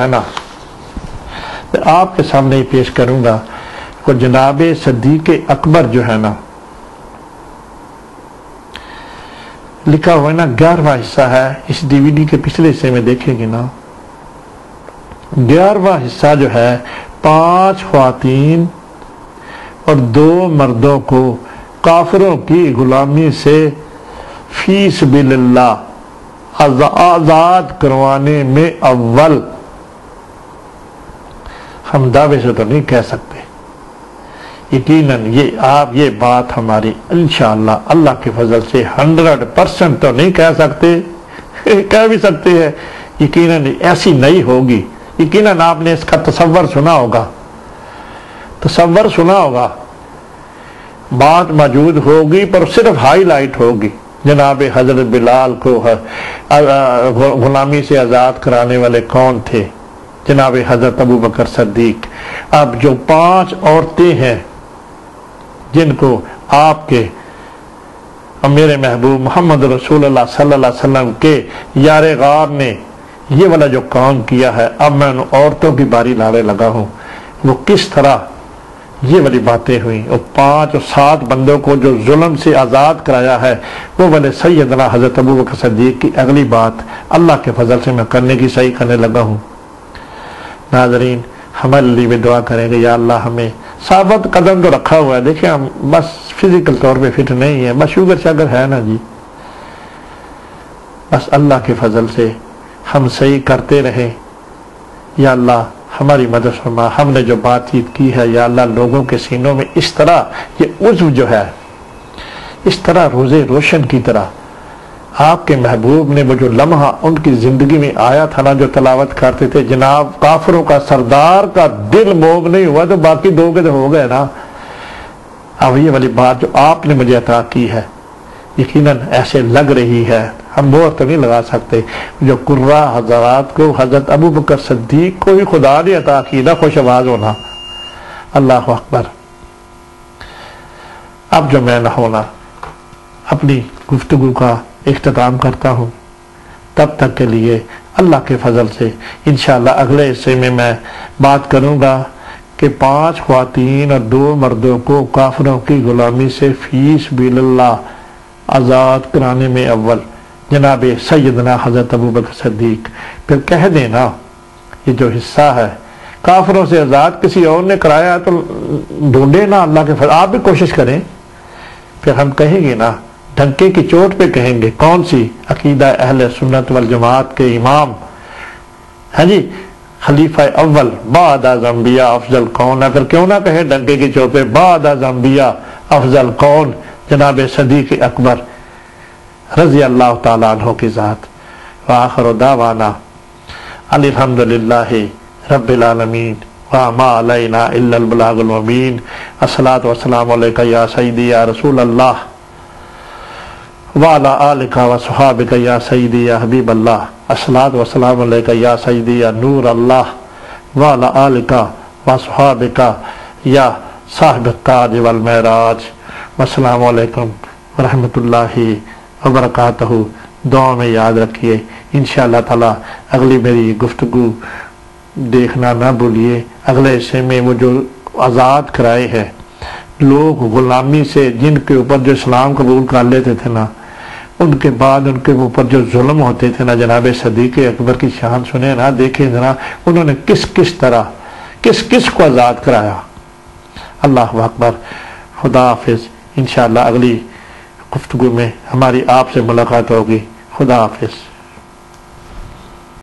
نا آپ کے سامنے ہی پیش کروں گا، وہ جناب صدیق اکبر جو ہے نا، لکھا ہوا ہے نا، 11واں حصہ ہے، اس ڈی وی ڈی کے پچھلے حصے میں دیکھیں گے نا، 11واں حصہ جو ہے 5 خواتین اور 2 مردوں کو کافروں کی غلامی سے فی سبیل اللہ آزاد کروانے میں اول۔ ہم دعوے سے تو نہیں کہہ سکتے، یقیناً یہ بات ہماری انشاءاللہ اللہ کے فضل سے 100% تو نہیں کہہ سکتے، کہہ بھی سکتے ہیں، یقیناً ایسی نہیں ہوگی۔ یقیناً آپ نے اس کا تصور سنا ہوگا، بات موجود ہوگی پر صرف ہائی لائٹ ہوگی۔ جناب حضرت بلال کو غلامی سے آزاد کرانے والے کون تھے؟ جناب حضرت ابو بکر صدیق۔ اب جو 5 عورتیں ہیں جن کو آپ کے میرے محبوب محمد رسول اللہ صلی اللہ علیہ وسلم کے یار غار نے یہ والا جو کام کیا ہے، اب میں ان عورتوں کی باری لانے لگا ہوں، وہ کس طرح یہ والی باتیں ہوئیں، اور 5 اور 7 بندوں کو جو ظلم سے آزاد کرایا ہے، وہ والے سیدنا حضرت ابو بکر صدیق کی اگلی بات اللہ کے فضل سے میں کرنے کی صحیح کرنے لگا ہوں۔ ناظرین، ہمارے لیے بھی دعا کریں گے، یا اللہ ہمیں ثابت قدم تو رکھا ہوا ہے، دیکھیں ہم بس فزیکل طور پہ فٹ نہیں ہے، بس شوگر ہے نا جی، بس اللہ کے فضل سے ہم صحیح کرتے رہیں، یا اللہ ہماری مدد فرما. ہم نے جو بات چیت کی ہے یا اللہ لوگوں کے سینوں میں اس طرح یہ عضو جو ہے اس طرح روزے روشن کی طرح آپ کے محبوب نے وہ جو لمحہ ان کی زندگی میں آیا تھا نا جو تلاوت کرتے تھے جناب کافروں کا سردار کا دل موب نہیں ہوا تو باقی دو کے تو ہو گئے نا. اب یہ والی بات جو آپ نے مجھے عطا کی ہے یقیناً ایسے لگ رہی ہے ہم مہر تو نہیں لگا سکتے جو قرہ حضرات کو حضرت ابو بکر صدیق کو ہی خدا نے عطا کی نا خوش آواز ہونا. اللہ اکبر. اب جو میں نہ ہونا اپنی گفتگو کا اختتام کرتا ہوں. تب تک کے لیے اللہ کے فضل سے انشاءاللہ اگلے حصے میں بات کروں گا کہ 5 خواتین اور 2 مردوں کو کافروں کی غلامی سے فی سبیل اللہ آزاد کرانے میں اول جناب سیدنا حضرت ابو بکر صدیق. پھر کہہ دینا یہ جو حصہ ہے کافروں سے آزاد کسی اور نے کرایا تو ڈھونڈے نا اللہ کے فضل. آپ بھی کوشش کریں. پھر ہم کہیں گے نا ڈنکے کی چوٹ پہ کہیں گے. کون سی؟ عقیدہ اہل سنت والجماعت کے امام ہاں جی خلیفہ اول بعد از انبیاء افضل کون ہے. پھر کیوں نہ کہیں ڈنکے کی چوٹ پہ بعد از انبیاء افضل کون جناب صدیق اکبر رضی اللہ تعالیٰ عنہ کی ذات. وآخر دعوانا الحمدللہ رب العالمین وما علینا الا البلاغ المبین. الصلاۃ والسلام علیکہ یا سیدی یا رسول اللہ وعلی آلک وصحابک یا سیدی یا حبیب اللہ. الصلاۃ والسلام علیکہ یا سیدی یا نور اللہ وعلی آلک وصحابک یا صاحب التاج والمعراج. والسلام علیکم ورحمۃ اللہ وبرکاتہ. دعا میں یاد رکھیے. انشاءاللہ تعالی اگلی میری گفتگو دیکھنا نہ بھولیے. اگلے حصے میں وہ جو آزاد کرائے ہیں لوگ غلامی سے جن کے اوپر جو اسلام قبول کر لیتے تھے نا ان کے بعد ان کے اوپر جو ظلم ہوتے تھے نا جناب صدیق اکبر کی شان سنے نا دیکھیں ذرا انہوں نے کس طرح کس کو آزاد کرایا. اللہ اکبر. خدا حافظ. انشاءاللہ اگلی گفتگو میں ہماری آپ سے ملاقات ہوگی. خدا حافظ.